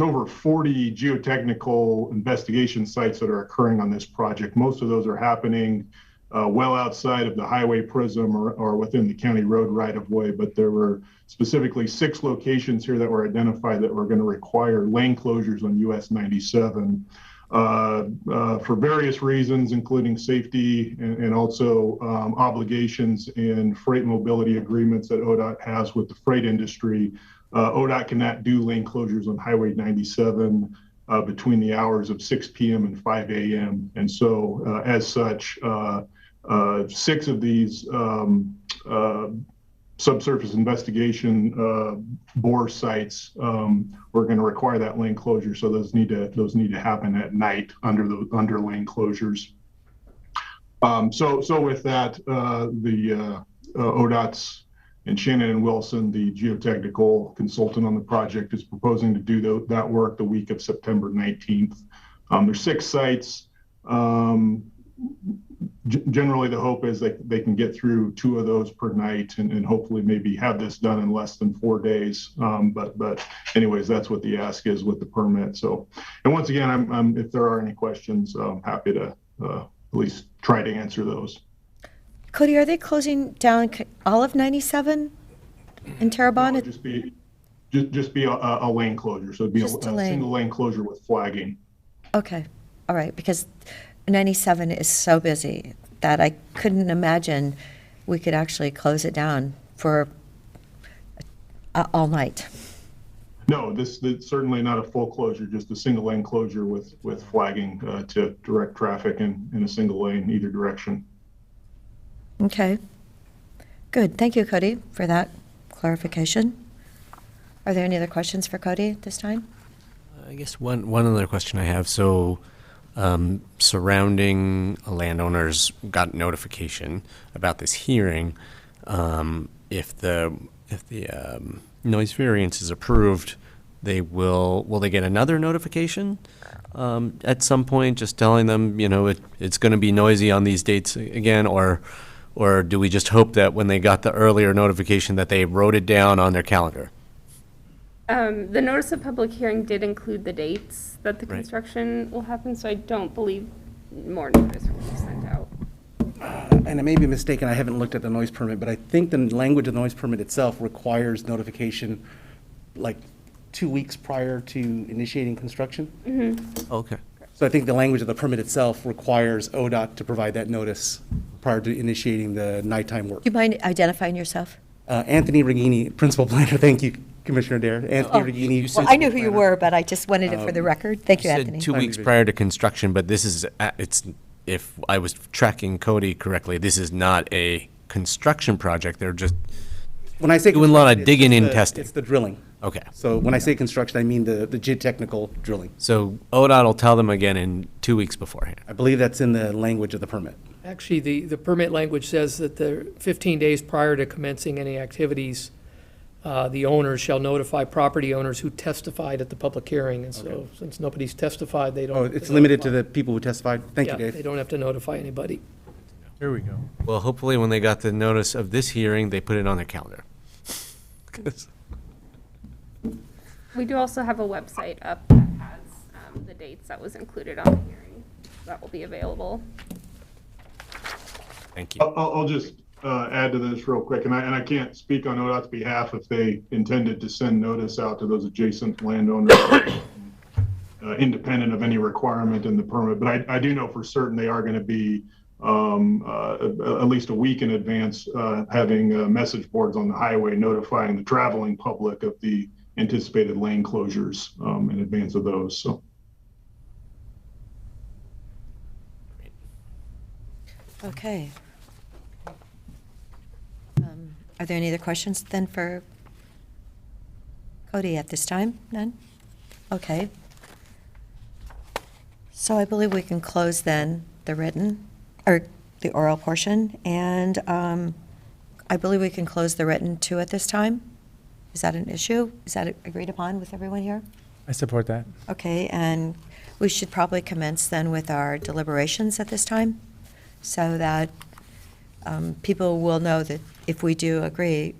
over 40 geotechnical investigation sites that are occurring on this project. Most of those are happening well outside of the highway prism or within the county road right-of-way, but there were specifically 6 locations here that were identified that were going to require lane closures on US 97 for various reasons, including safety and also obligations and freight mobility agreements that ODOT has with the freight industry. ODOT cannot do lane closures on Highway 97 between the hours of 6 p.m. and 5 a.m. And so as such, 6 of these subsurface investigation bore sites we're going to require that lane closure. So those need to happen at night under lane closures. So with that, the ODOT's and Shannon and Wilson, the geotechnical consultant on the project, is proposing to do that work the week of September 19th. There's 6 sites. Generally, the hope is that they can get through 2 of those per night and hopefully maybe have this done in less than 4 days. But anyways, that's what the ask is with the permit. So, and once again, I'm if there are any questions, I'm happy to at least try to answer those. Cody, are they closing down all of 97 in Terrebonne? It'll just be a lane closure. So it'd be Just a a lane. single lane closure with flagging. Okay, all right, because 97 is so busy that I couldn't imagine we could actually close it down for all night. No, this certainly not a full closure, just a single lane closure with flagging to direct traffic in a single lane either direction. Okay, good. Thank you, Cody, for that clarification. Are there any other questions for Cody at this time? I guess one other question I have. So, surrounding landowners got notification about this hearing. If the noise variance is approved, will they get another notification at some point, just telling them, it's going to be noisy on these dates again, or do we just hope that when they got the earlier notification that they wrote it down on their calendar? The notice of public hearing did include the dates that the Right. construction will happen, so I don't believe more notice will be sent out. And I may be mistaken, I haven't looked at the noise permit, but I think the language of the noise permit itself requires notification like 2 weeks prior to initiating construction. Okay. So I think the language of the permit itself requires ODOT to provide that notice prior to initiating the nighttime work. Do you mind identifying yourself? Anthony Regini, Principal Planner, thank you, Commissioner Dare. Anthony Regini. Well, I knew who you were, but I just wanted it for the record. Thank you, You Anthony. said 2 weeks prior to construction, but this is, if I was tracking Cody correctly, this is not a construction project. They're just When I say doing a lot of construction, digging it's and the- testing. It's the drilling. Okay. So when I say construction, I mean the geotechnical drilling. So ODOT will tell them again in 2 weeks beforehand. I believe that's in the language of the permit. Actually, the permit language says that the 15 days prior to commencing any activities, the owners shall notify property owners who testified at the public hearing. And so since nobody's testified, they don't. Oh, have to it's limited to notify. the people who testified? Thank you, Yeah, Dave. they don't have to notify anybody. Here we go. Well, hopefully when they got the notice of this hearing, they put it on their calendar. We do also have a website up that has the dates that was included on the hearing. That will be available. Thank you. I'll just add to this real quick, and I can't speak on ODOT's behalf if they intended to send notice out to those adjacent landowners, independent of any requirement in the permit. But I do know for certain they are going to be at least a week in advance having message boards on the highway notifying the traveling public of the anticipated lane closures in advance of those. So. Okay. Are there any other questions then for Cody at this time? None? Okay. So I believe we can close then the written, or the oral portion, and I believe we can close the written too at this time. Is that an issue? Is that agreed upon with everyone here? I support that. Okay, and we should probably commence then with our deliberations at this time, so that people will know that if we do agree,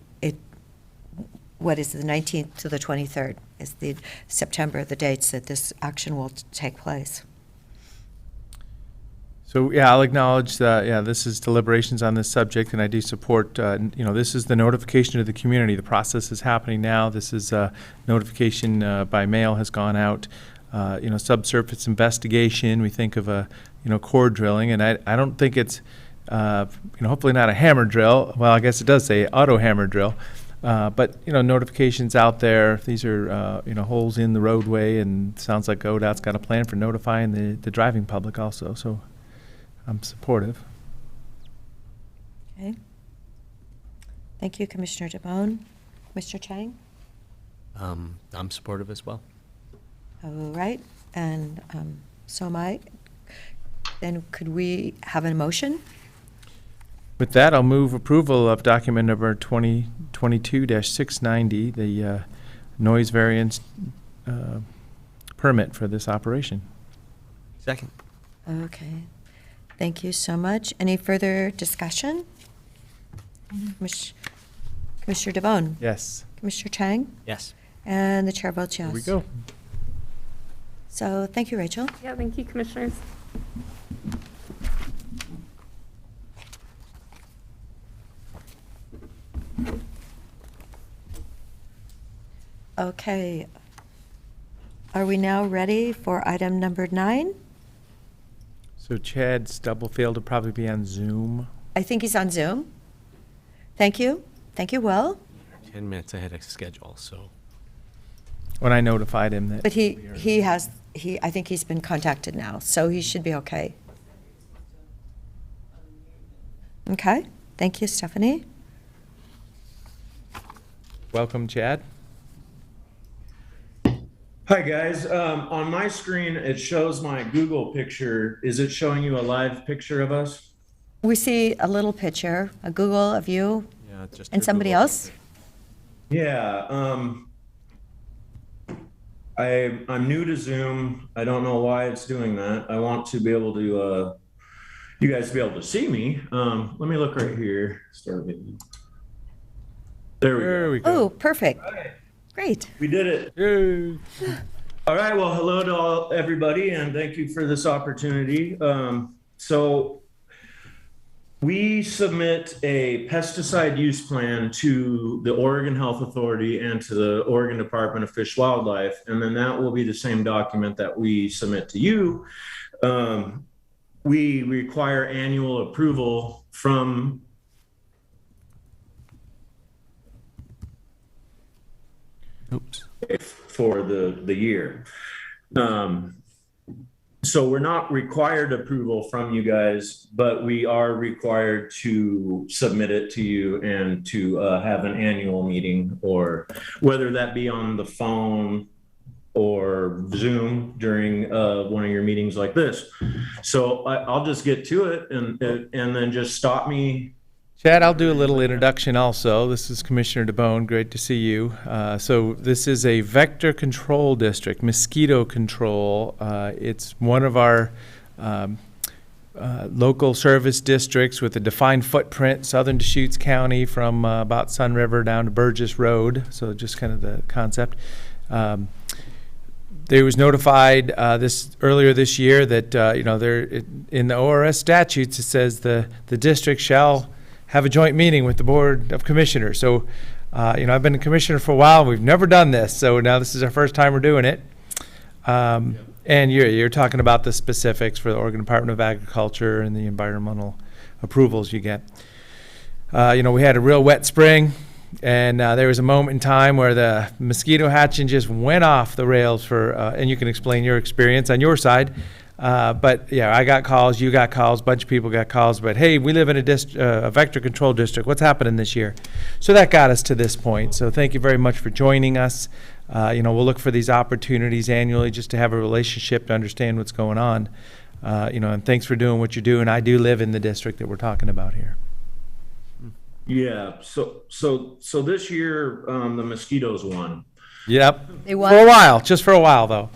what is the 19th to the 23rd is the September, the dates that this action will take place. So, yeah, I'll acknowledge that, yeah, this is deliberations on this subject, and I do support, this is the notification to the community. The process is happening now. This is notification by mail has gone out. Subsurface investigation, we think of core drilling, and I don't think it's, hopefully not a hammer drill. Well, I guess it does say auto hammer drill. But, notifications out there, these are, holes in the roadway, and sounds like ODOT's got a plan for notifying the driving public also, so I'm supportive. Okay. Thank you, Commissioner DeBonne. Mr. Chang? I'm supportive as well. All right, and so am I. Then could we have a motion? With that, I'll move approval of document number 2022-690, the noise variance permit for this operation. Second. Okay. Thank you so much. Any further discussion? Commissioner DeBonne? Yes. Commissioner Chang? Yes. And the chair votes yes. Here we go. So thank you, Rachel. Yeah, thank you, commissioners. Okay. Are we now ready for item number 9? So Chad Stubblefield will probably be on Zoom. I think he's on Zoom. Thank you. Thank you, Will. 10 minutes ahead of schedule, so. When I notified him that. But I think he's been contacted now, so he should be okay. Okay. Thank you, Stephanie. Welcome, Chad. Hi, guys. On my screen, it shows my Google picture. Is it showing you a live picture of us? We see a little picture, a Google of you Yeah, just. and your somebody Google else. picture. Yeah. I'm new to Zoom. I don't know why it's doing that. I want to be able to, you guys to be able to see me. Let me look right here. Start video. There we go. There we go. Oh, perfect. Great. We did it. Yay. All right. Well, hello to everybody, and thank you for this opportunity. So we submit a pesticide use plan to the Oregon Health Authority and to the Oregon Department of Fish and Wildlife, and then that will be the same document that we submit to you. We require annual approval from Oops. for the year. So we're not required approval from you guys, but we are required to submit it to you and to have an annual meeting, or whether that be on the phone or Zoom during one of your meetings like this. So I'll just get to it and then just stop me. Chad, I'll do a little introduction also. This is Commissioner DeBone. Great to see you. So this is a vector control district, mosquito control. It's one of our local service districts with a defined footprint, southern Deschutes County from about Sun River down to Burgess Road. So just kind of the concept. They was notified earlier this year that in the ORS statutes it says the district shall have a joint meeting with the Board of Commissioners. So, I've been a commissioner for a while. We've never done this, so now this is our first time we're doing it. And you're talking about the specifics for the Oregon Department of Agriculture and the environmental approvals you get. We had a real wet spring, and there was a moment in time where the mosquito hatching just went off the rails and you can explain your experience on your side. But yeah, I got calls, you got calls, a bunch of people got calls, but hey, we live in a vector control district. What's happening this year? So that got us to this point. So thank you very much for joining us. We'll look for these opportunities annually just to have a relationship to understand what's going on. And thanks for doing what you're doing. I do live in the district that we're talking about here. Yeah. So this year, the mosquitoes won. Yep. They won. For a while, just for a while though.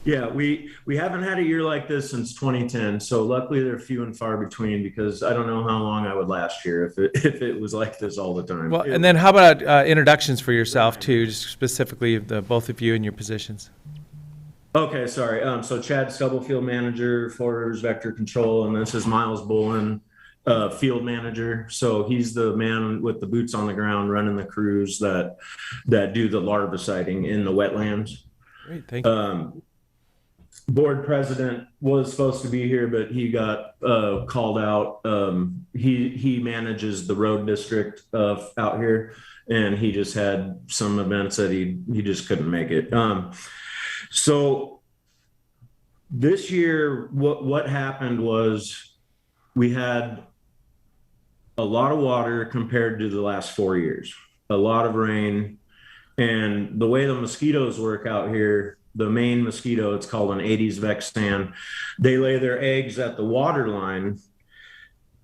Yeah, we haven't had a year like this since 2010. So luckily they're few and far between, because I don't know how long I would last here if it was like this all the time. Well, and then how about introductions for yourself too, just specifically both of you and your positions? Okay, sorry. So Chad Stubblefield, manager, Forder's Vector Control, and this is Miles Bullen, field manager. So he's the man with the boots on the ground running the crews that do the larviciding in the wetlands. Great, thank you. Board president was supposed to be here, but he got called out. He manages the road district out here, and he just had some events that he just couldn't make it. So this year, what happened was we had a lot of water compared to the last 4 years, a lot of rain, and the way the mosquitoes work out here, the main mosquito, it's called an Aedes vexan. They lay their eggs at the water line,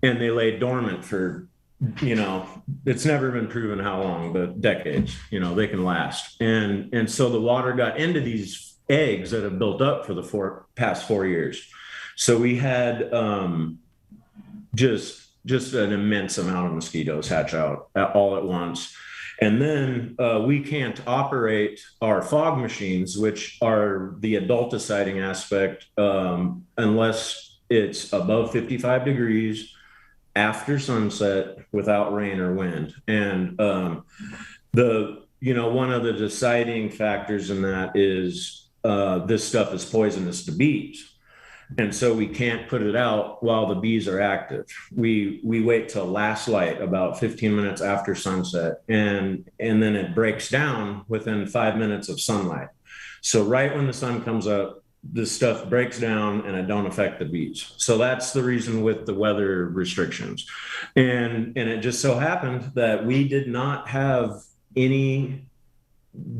and they lay dormant for, it's never been proven how long, but decades, they can last. And so the water got into these eggs that have built up for the past 4 years. So we had just an immense amount of mosquitoes hatch out all at once. And then we can't operate our fog machines, which are the adulticiding aspect, unless it's above 55 degrees after sunset without rain or wind. And one of the deciding factors in that is this stuff is poisonous to bees. And so we can't put it out while the bees are active. We wait till last light, about 15 minutes after sunset, and then it breaks down within 5 minutes of sunlight. So right when the sun comes up, this stuff breaks down and it don't affect the bees. So that's the reason with the weather restrictions. And it just so happened that we did not have any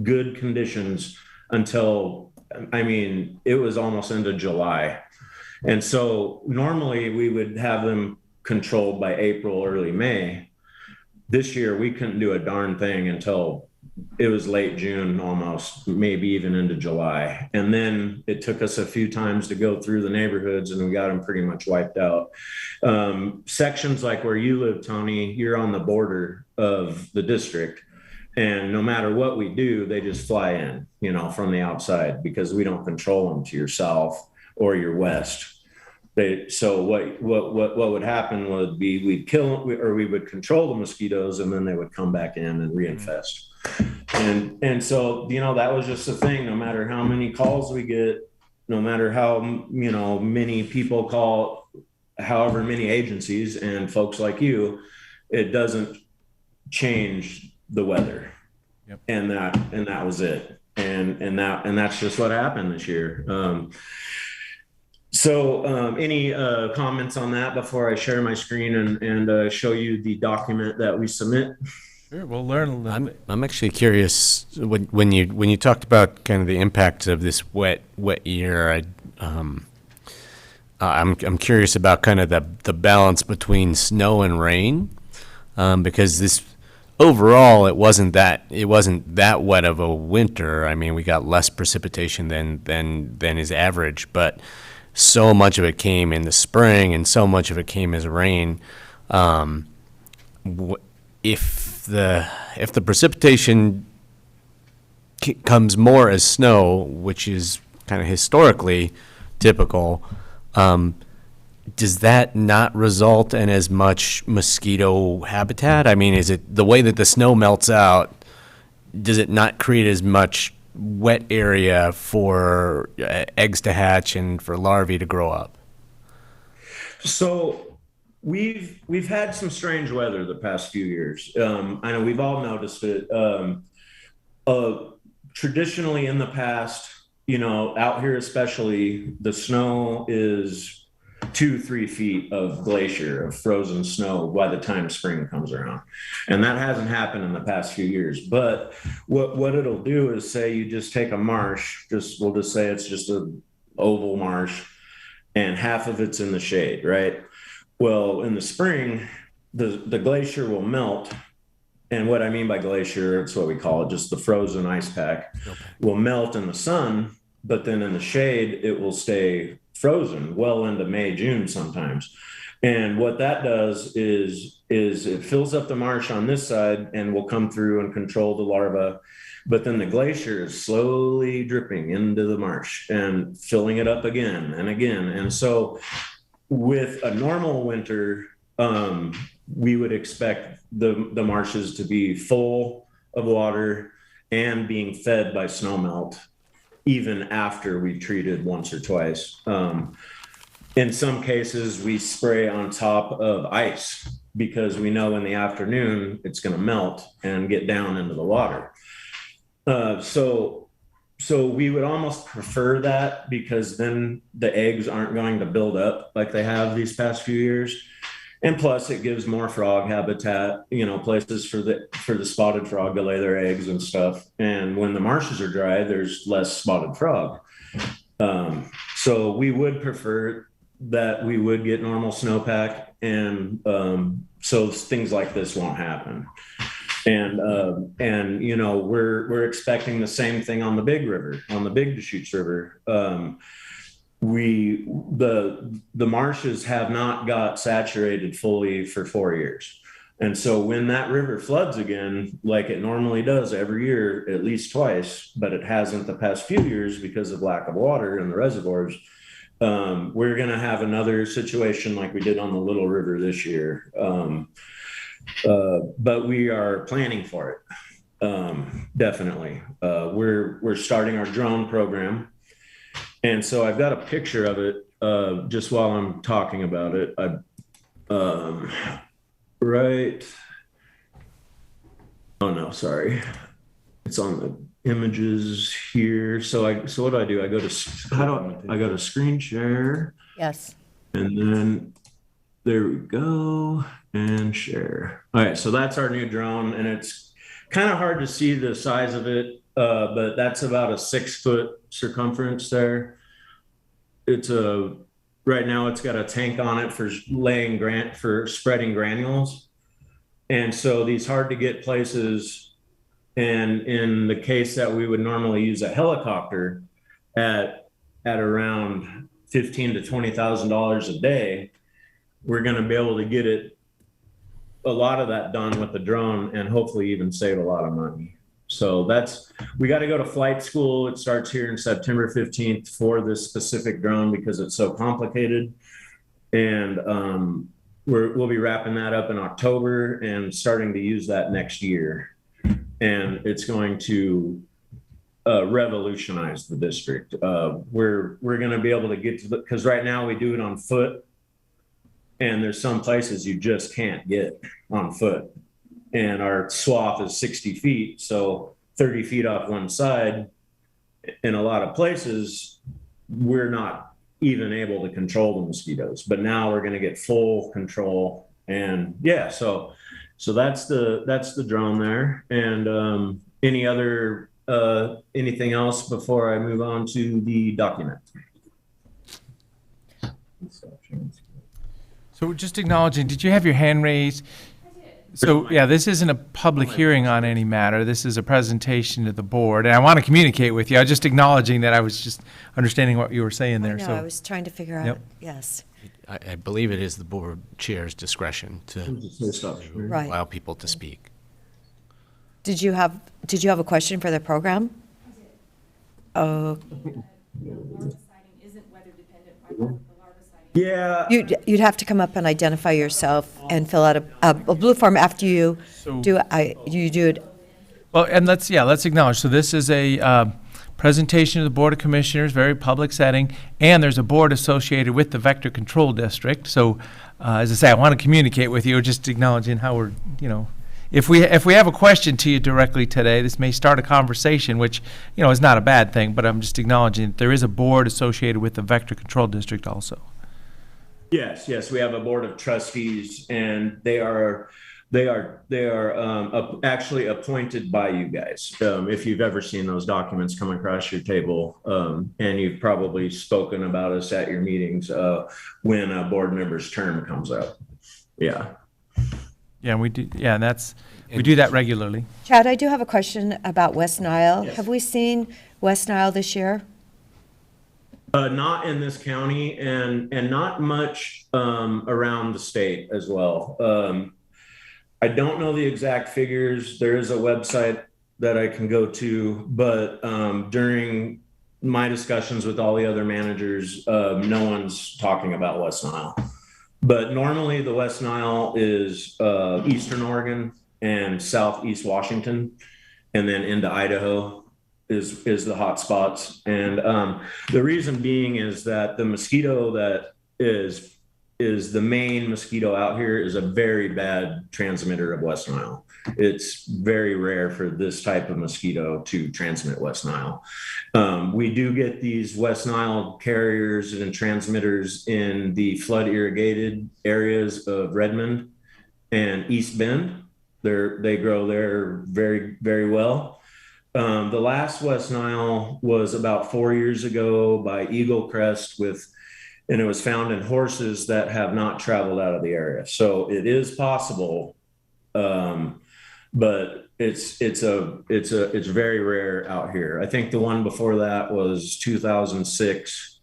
good conditions until, it was almost into July. And so normally we would have them controlled by April, early May. This year, we couldn't do a darn thing until it was late June, almost, maybe even into July. And then it took us a few times to go through the neighborhoods, and we got them pretty much wiped out. Sections like where you live, Tony, you're on the border of the district. And no matter what we do, they just fly in, from the outside, because we don't control them to your south or your west. So what would happen would be we'd kill or we would control the mosquitoes, and then they would come back in and reinfest. And so that was just the thing. No matter how many calls we get, no matter how many people call, however many agencies and folks like you, it doesn't change the weather. Yep. And that was it. And that's just what happened this year. So any comments on that before I share my screen and show you the document that we submit? Sure, we'll learn a little bit. I'm actually curious, when you talked about kind of the impact of this wet year, I'm curious about kind of the balance between snow and rain, because this overall it wasn't that wet of a winter. I mean, we got less precipitation than is average, but so much of it came in the spring and so much of it came as rain. If the precipitation comes more as snow, which is kind of historically typical, does that not result in as much mosquito habitat? I mean, is it the way that the snow melts out, does it not create as much wet area for eggs to hatch and for larvae to grow up? So we've had some strange weather the past few years. I know we've all noticed it. Traditionally in the past, out here especially, the snow is 2-3 feet of glacier, of frozen snow by the time spring comes around. And that hasn't happened in the past few years. But what it'll do is, say you just take a marsh, we'll just say it's just an oval marsh, and half of it's in the shade, right? Well, in the spring, the glacier will melt. And what I mean by glacier, it's what we call it, just the frozen ice pack, will melt in the sun, but then in the shade, it will stay frozen well into May, June sometimes. And what that does is it fills up the marsh on this side and will come through and control the larva. But then the glacier is slowly dripping into the marsh and filling it up again and again. And so with a normal winter, we would expect the marshes to be full of water and being fed by snowmelt, even after we treated once or twice. In some cases, we spray on top of ice because we know in the afternoon it's going to melt and get down into the water. So we would almost prefer that, because then the eggs aren't going to build up like they have these past few years. And plus it gives more frog habitat, places for the spotted frog to lay their eggs and stuff. And when the marshes are dry, there's less spotted frog. So we would prefer that we would get normal snowpack, and so things like this won't happen. And we're expecting the same thing on the Big River, on the Big Deschutes River. The marshes have not got saturated fully for 4 years. And so when that river floods again, like it normally does every year, at least twice, but it hasn't the past few years because of lack of water in the reservoirs, we're going to have another situation like we did on the Little River this year. But we are planning for it. Definitely. We're starting our drone program. And so I've got a picture of it just while I'm talking about it. Right. Oh no, sorry. It's on the images here. So what do I do? I go to screen share. Yes. And then there we go, and share. All right, so that's our new drone, and it's kind of hard to see the size of it, but that's about a 6-foot circumference there. Right now it's got a tank on it for for spreading granules. And so these hard to get places, and in the case that we would normally use a helicopter at around $15,000 to $20,000 a day, we're going to be able to get a lot of that done with the drone, and hopefully even save a lot of money. So we got to go to flight school. It starts here in September 15th for this specific drone because it's so complicated. And we'll be wrapping that up in October and starting to use that next year. And it's going to revolutionize the district. We're going to be able to get to because right now we do it on foot, and there's some places you just can't get on foot. And our swath is 60 feet, so 30 feet off one side. In a lot of places, we're not even able to control the mosquitoes. But now we're going to get full control. And yeah, so So that's the drone there. And anything else before I move on to the document? So just acknowledging, did you have your hand raised? So, yeah, this isn't a public hearing on any matter. This is a presentation to the board, and I want to communicate with you. I was just acknowledging that I was just understanding what you were saying there, No, so. I was trying to figure out, Yep. yes. I believe it is the board chair's discretion to Right. allow people to speak. Did you have a question for the program? Oh, Yeah. you'd have to come up and identify yourself and fill out a blue form after you So- do it. Well, and let's acknowledge, so this is a presentation to the Board of Commissioners, very public setting, and there's a board associated with the Vector Control District. So, as I say, I want to communicate with you, just acknowledging how we're, if we have a question to you directly today, this may start a conversation, which, is not a bad thing, but I'm just acknowledging that there is a board associated with the Vector Control District also. Yes, we have a board of trustees, and they are actually appointed by you guys. If you've ever seen those documents come across your table, and you've probably spoken about us at your meetings when a board member's term comes up. Yeah. Yeah, and we do. Yeah, and we do that regularly. Chad, I do have a question about West Nile. Yes. Have we seen West Nile this year? Not in this county, and not much around the state as well. I don't know the exact figures. There is a website that I can go to, but during my discussions with all the other managers, no one's talking about West Nile. But normally the West Nile is Eastern Oregon and Southeast Washington, and then into Idaho is the hot spots. And the reason being is that the mosquito that is the main mosquito out here is a very bad transmitter of West Nile. It's very rare for this type of mosquito to transmit West Nile. We do get these West Nile carriers and transmitters in the flood irrigated areas of Redmond and East Bend. They grow there very, very well. The last West Nile was about 4 years ago by Eagle Crest and it was found in horses that have not traveled out of the area. So it is possible, but it's very rare out here. I think the one before that was 2006,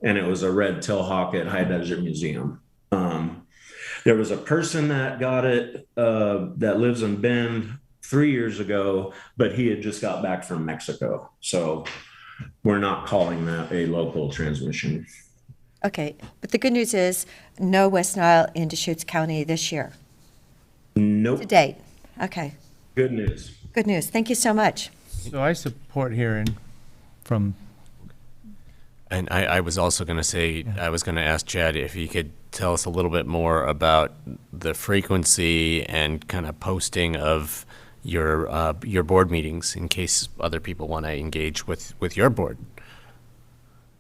and it was a red tailhawk at High Desert Museum. There was a person that got it that lives in Bend 3 years ago, but he had just got back from Mexico. So we're not calling that a local transmission. Okay, but the good news is no West Nile in Deschutes County this year, Nope. to date. Okay, Good news. good news. Thank you so much. So I support hearing from. And I was also going to say, I was going to ask Chad if he could tell us a little bit more about the frequency and kind of posting of your board meetings in case other people want to engage with your board.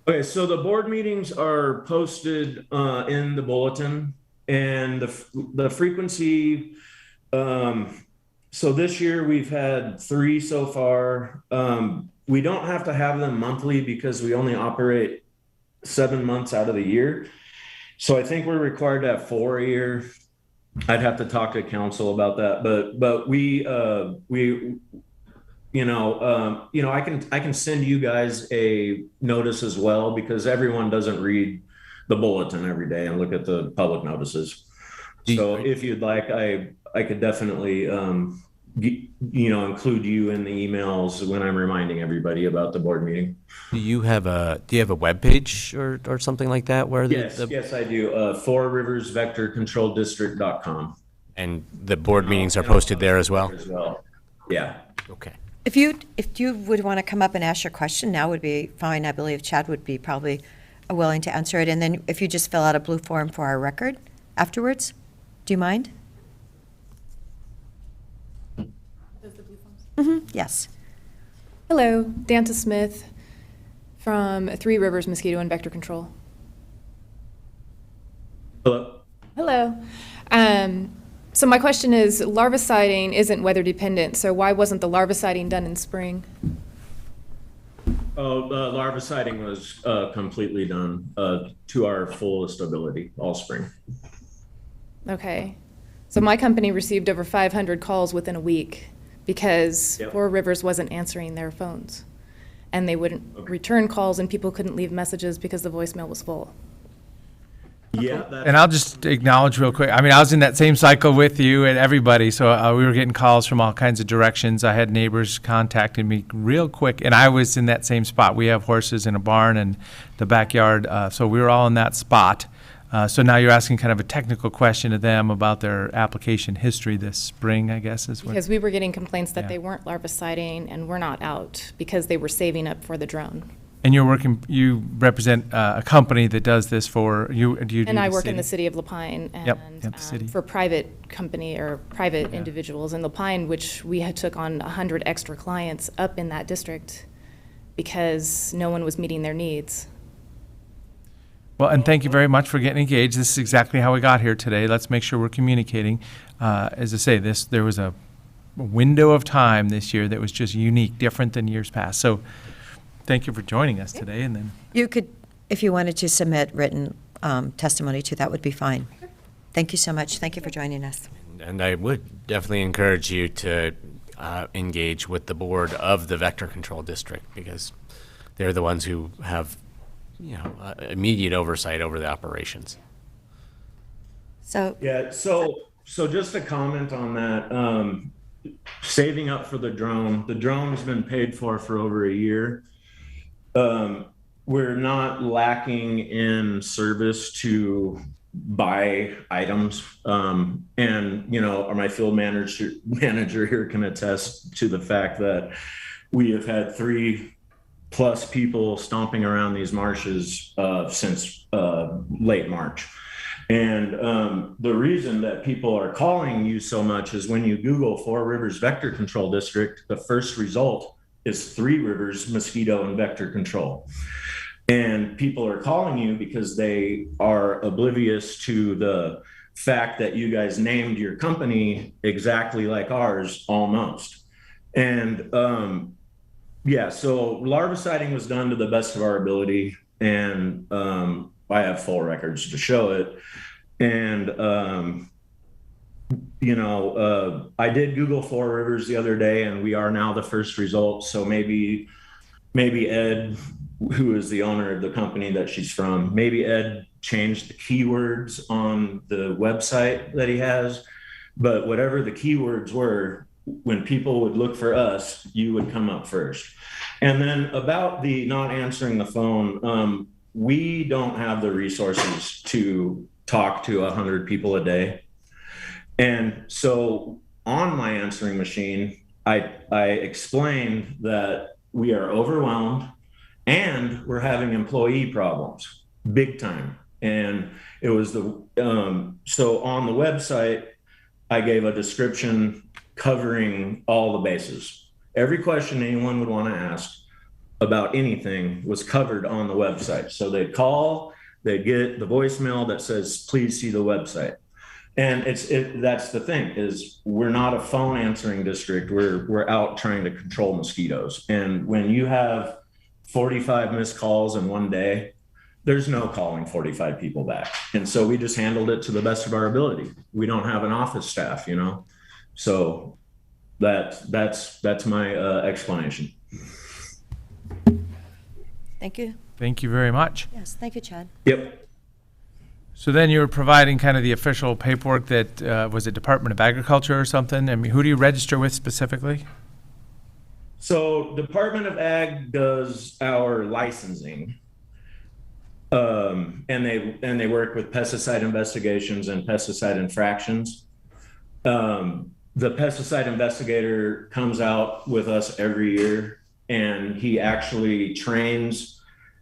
Okay, so the board meetings are posted in the bulletin, and the frequency. So this year we've had 3 so far. We don't have to have them monthly because we only operate 7 months out of the year. So I think we're required to have 4 a year. I'd have to talk to council about that, but I can send you guys a notice as well, because everyone doesn't read the bulletin every day and look at the public notices. So if you'd like, I could definitely include you in the emails when I'm reminding everybody about the board meeting. Do you have a webpage or something like that where Yes, I do. 4 Rivers Vector Control District.com. And the board meetings are posted there as well? Yeah. Okay. If you would want to come up and ask your question, now would be fine. I believe Chad would be probably willing to answer it. And then if you just fill out a blue form for our record afterwards, do you mind? Yes. Hello, Danta Smith from 3 Rivers Mosquito and Vector Control. Hello. Hello. So my question is, larviciding isn't weather dependent, so why wasn't the larviciding done in spring? Larviciding was completely done to our fullest ability all spring. Okay. So my company received over 500 calls within a week because Yep. Four Rivers wasn't answering their phones. And they wouldn't return calls and people couldn't leave messages because the voicemail was full. Yeah, that's And I'll just acknowledge real quick, I mean, I was in that same cycle with you and everybody, so we were getting calls from all kinds of directions. I had neighbors contacting me real quick, and I was in that same spot. We have horses in a barn and the backyard, so we were all in that spot. So now you're asking kind of a technical question to them about their application history this spring, I guess is what. Because we were getting complaints that Yeah. they weren't larviciding and were not out because they were saving up for the drone. And you represent a company that does this for, do you do And I the work in the city? city of Lapine Yep, and the city. for private company or private individuals in Lapine, which we had took on 100 extra clients up in that district because no one was meeting their needs. Well, and thank you very much for getting engaged. This is exactly how we got here today. Let's make sure we're communicating. As I say, there was a window of time this year that was just unique, different than years past. So thank you for joining us today, and then. You could, if you wanted to submit written testimony too, that would be fine. Thank you so much. Thank you for joining us. And I would definitely encourage you to engage with the board of the Vector Control District, because they're the ones who have, immediate oversight over the operations. So, Yeah, so just to comment on that, saving up for the drone has been paid for over a year. We're not lacking in service to buy items. And, my field manager here can attest to the fact that we have had 3+ people stomping around these marshes since late March. And the reason that people are calling you so much is when you Google Four Rivers Vector Control District, the first result is Three Rivers Mosquito and Vector Control. And people are calling you because they are oblivious to the fact that you guys named your company exactly like ours, almost. And so larviciding was done to the best of our ability, and I have full records to show it. And I did Google Four Rivers the other day, and we are now the first result. So maybe Ed, who is the owner of the company that she's from, maybe Ed changed the keywords on the website that he has. But whatever the keywords were, when people would look for us, you would come up first. And then about the not answering the phone, we don't have the resources to talk to 100 people a day. And so on my answering machine, I explained that we are overwhelmed and we're having employee problems, big time. And it was so on the website, I gave a description covering all the bases. Every question anyone would want to ask about anything was covered on the website. So they'd call, they'd get the voicemail that says, please see the website. And that's the thing, is we're not a phone answering district. We're out trying to control mosquitoes. And when you have 45 missed calls in one day, there's no calling 45 people back. And so we just handled it to the best of our ability. We don't have an office staff, So that's my explanation. thank you. Thank you very much. Yes, thank you, Chad. Yep. So then you were providing kind of the official paperwork that, was it Department of Agriculture or something? I mean, who do you register with specifically? So Department of Ag does our licensing. And they work with pesticide investigations and pesticide infractions. The pesticide investigator comes out with us every year, and he actually trains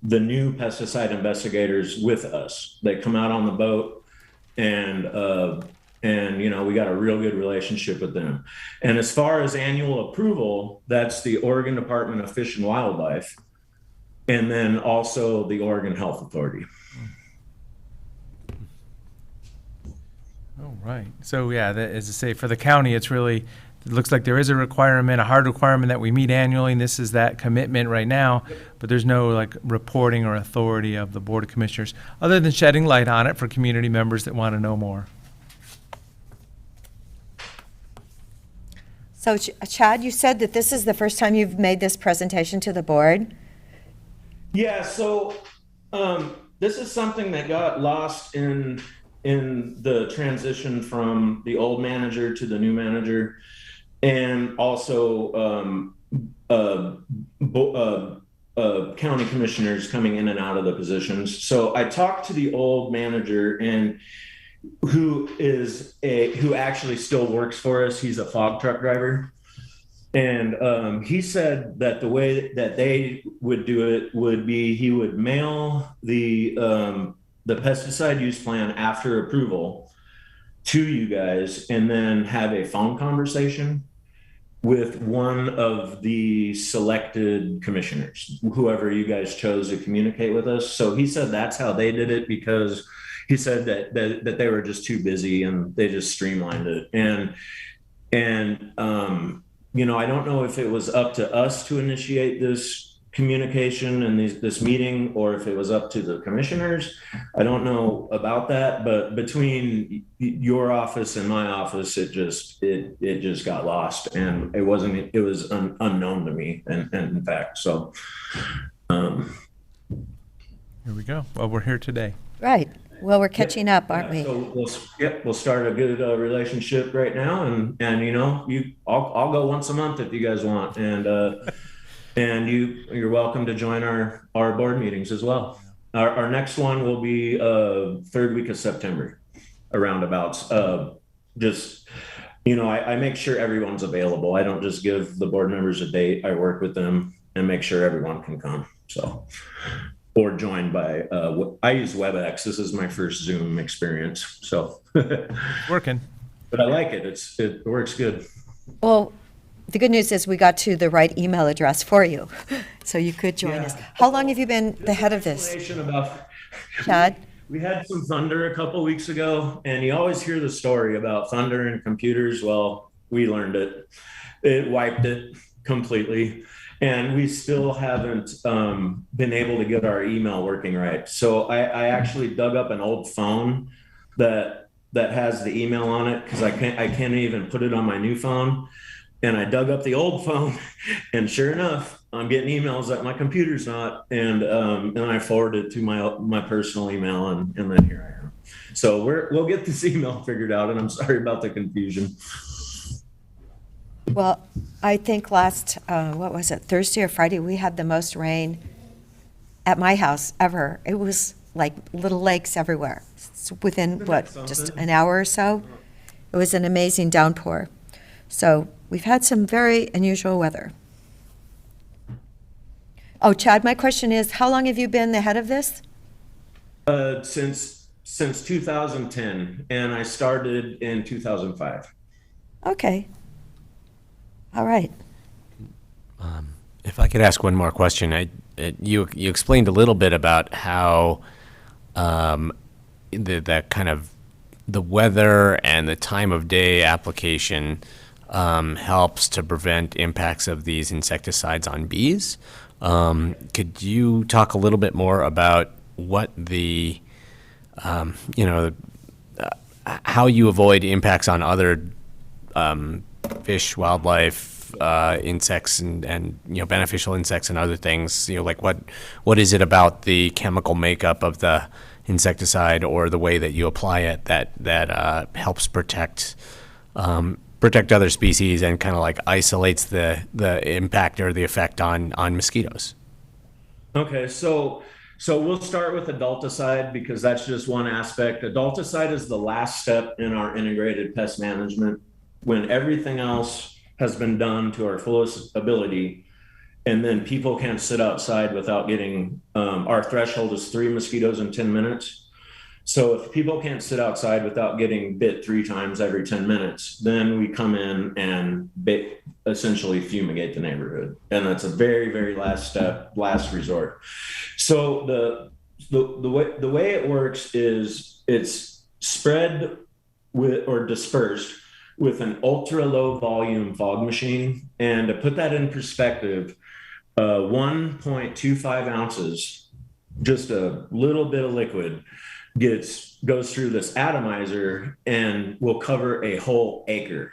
the new pesticide investigators with us. They come out on the boat, and we got a real good relationship with them. And as far as annual approval, that's the Oregon Department of Fish and Wildlife, and then also the Oregon Health Authority. All Right. So, yeah, that, as I say, for the county, it's really, it looks like there is a requirement, a hard requirement that we meet annually, and this is that commitment right now, but there's no, like, reporting or authority of the Board of Commissioners, other than shedding light on it for community members that want to know more. So Chad, you said that this is the first time you've made this presentation to the board? Yeah, so this is something that got lost in the transition from the old manager to the new manager, and also county commissioners coming in and out of the positions. So I talked to the old manager, and who actually still works for us. He's a fog truck driver. And he said that the way that they would do it would be he would mail the pesticide use plan after approval to you guys, and then have a phone conversation with one of the selected commissioners, whoever you guys chose to communicate with us. So he said that's how they did it, because he said that they were just too busy and they just streamlined it. And you know, I don't know if it was up to us to initiate this communication and this meeting, or if it was up to the commissioners. I don't know about that, but between your office and my office, it just got lost, and it was unknown to me, and in fact, so. Here we go. Well, we're here today. Right. Well, we're catching up, aren't we? So we'll start a good relationship right now, and you know, I'll go once a month if you guys want, and you're welcome to join our board meetings as well. Our next one will be third week of September, roundabouts. Just, you know, I make sure everyone's available. I don't just give the board members a date. I work with them and make sure everyone can come. So. Or joined by, I use WebEx. This is my first Zoom experience, so. Working. But I like it. It works good. Well, the good news is we got to the right email address for you, so you could join us. How long have you been the head of this, Chad? We had some thunder a couple weeks ago, and you always hear the story about thunder and computers. Well, we learned it. It wiped it completely. And we still haven't been able to get our email working right. So I actually dug up an old phone that has the email on it, because I can't even put it on my new phone. And I dug up the old phone, and sure enough, I'm getting emails that my computer's not. And I forwarded it to my personal email, and then here I am. So we'll get this email figured out, and I'm sorry about the confusion. Well, I think last, what was it, Thursday or Friday, we had the most rain at my house ever. It was like little lakes everywhere. It's within, just an hour or so? It was an amazing downpour. So we've had some very unusual weather. Oh, Chad, my question is, how long have you been the head of this? Since 2010, and I started in 2005. Okay. All right. If I could ask one more question, you explained a little bit about how that kind of the weather and the time of day application helps to prevent impacts of these insecticides on bees. Could you talk a little bit more about what the how you avoid impacts on other fish, wildlife, insects, and beneficial insects and other things? Like what is it about the chemical makeup of the insecticide or the way that you apply it that helps protect other species and kind of like isolates the impact or the effect on mosquitoes? Okay, so we'll start with adulticide, because that's just one aspect. Adulticide is the last step in our integrated pest management, when everything else has been done to our fullest ability, and then people can't sit outside without getting, our threshold is 3 mosquitoes in 10 minutes. So if people can't sit outside without getting bit 3 times every 10 minutes, then we come in and essentially fumigate the neighborhood. And that's a very, very last step, last resort. So the way it works is it's spread with, or dispersed with an ultra low volume fog machine. And to put that in perspective, 1.25 ounces, just a little bit of liquid, goes through this atomizer and will cover a whole acre.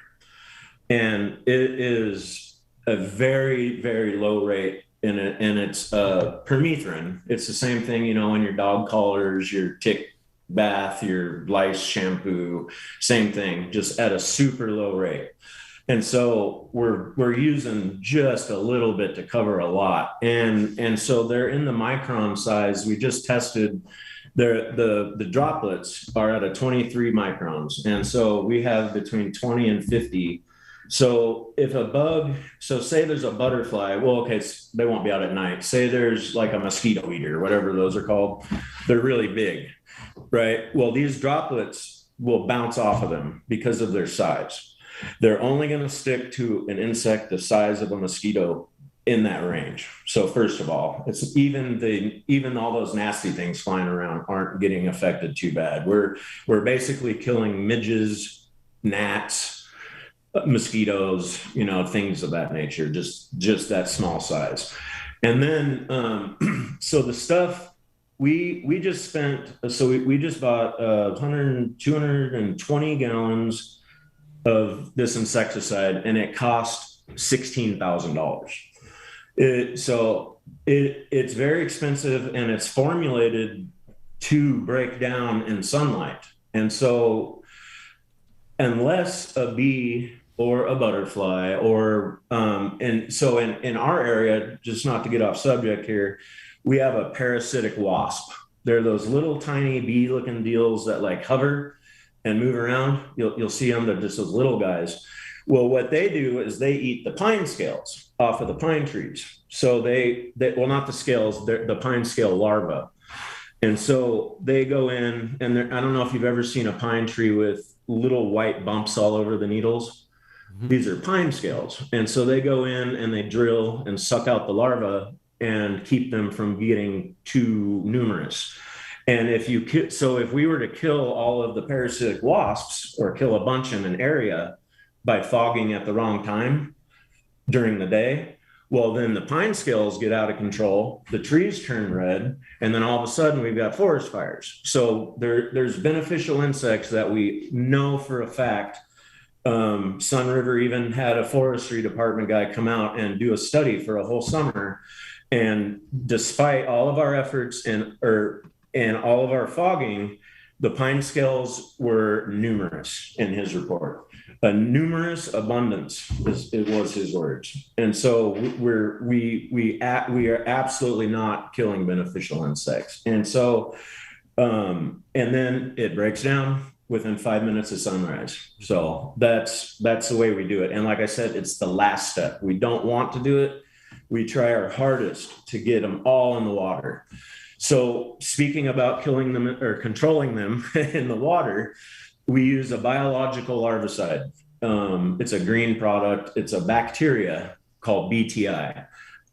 And it is a very, very low rate in it, and it's permethrin. It's the same thing, you know, in your dog collars, your tick bath, your lice shampoo, same thing, just at a super low rate. And so we're using just a little bit to cover a lot. And so they're in the micron size. We just tested the droplets are at a 23 microns. And so we have between 20 and 50. So if a bug, so say there's a butterfly, well, okay, they won't be out at night. Say there's like a mosquito eater, whatever those are called. They're really big, right? Well, these droplets will bounce off of them because of their size. They're only going to stick to an insect the size of a mosquito in that range. So first of all, it's even all those nasty things flying around aren't getting affected too bad. We're basically killing midges, gnats, mosquitoes, you know, things of that nature, just that small size. And then so the stuff we just spent, so we just bought 220 gallons of this insecticide, and it cost $16,000. So it's very expensive, and it's formulated to break down in sunlight. And so unless a bee or a butterfly or and so in our area, just not to get off subject here, we have a parasitic wasp. They're those little tiny bee looking deals that like hover and move around. You'll see them. They're just those little guys. Well, what they do is they eat the pine scales off of the pine trees. So they well, not the scales, the pine scale larvae. And so they go in, and I don't know if you've ever seen a pine tree with little white bumps all over the needles. Mm-hmm. These are pine scales. And so they go in and they drill and suck out the larvae and keep them from getting too numerous. And if we were to kill all of the parasitic wasps or kill a bunch in an area by fogging at the wrong time during the day, well, then the pine scales get out of control, the trees turn red, and then all of a sudden we've got forest fires. So there's beneficial insects that we know for a fact. Sun River even had a forestry department guy come out and do a study for a whole summer. And despite all of our efforts and all of our fogging, the pine scales were numerous in his report. A numerous abundance was his words. And so we are absolutely not killing beneficial insects. And so and then it breaks down within 5 minutes of sunrise. So that's the way we do it. And like I said, it's the last step. We don't want to do it. We try our hardest to get them all in the water. So speaking about killing them or controlling them in the water, we use a biological larvicide. It's a green product. It's a bacteria called BTI.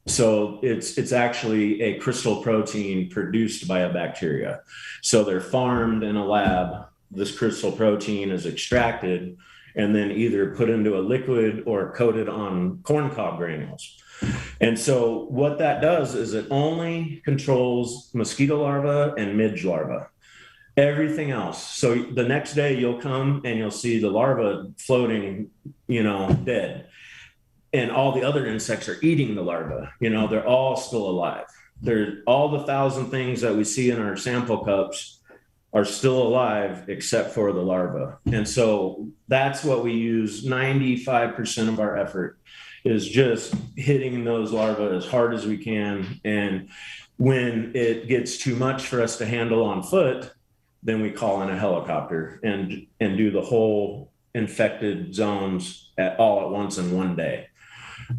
So it's actually a crystal protein produced by a bacteria. So they're farmed in a lab. This crystal protein is extracted and then either put into a liquid or coated on corn cob granules. And so what that does is it only controls mosquito larvae and midge larvae. Everything else. So the next day you'll come and you'll see the larvae floating, dead. And all the other insects are eating the larvae. They're all still alive. All the 1,000 things that we see in our sample cups are still alive except for the larvae. And so that's what we use. 95% of our effort is just hitting those larvae as hard as we can. And when it gets too much for us to handle on foot, then we call in a helicopter and do the whole infected zones all at once in one day.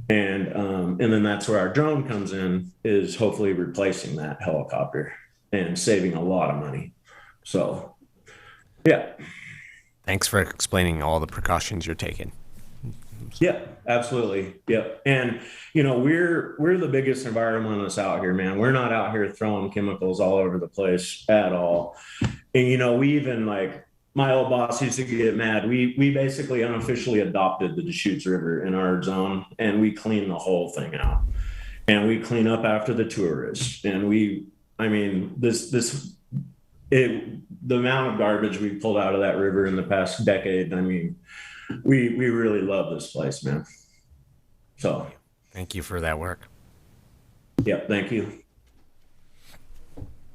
And then that's where our drone comes in, is hopefully replacing that helicopter and saving a lot of money. So, yeah. Thanks for explaining all the precautions you're taking. Yeah, absolutely. Yep. And, we're the biggest environmentalists out here, man. We're not out here throwing chemicals all over the place at all. And, we even my old boss used to get mad. We basically unofficially adopted the Deschutes River in our zone, and we clean the whole thing out. And we clean up after the tourists. And the amount of garbage we pulled out of that river in the past decade, I mean, we really love this place, man. So Thank you for that work. yeah, thank you.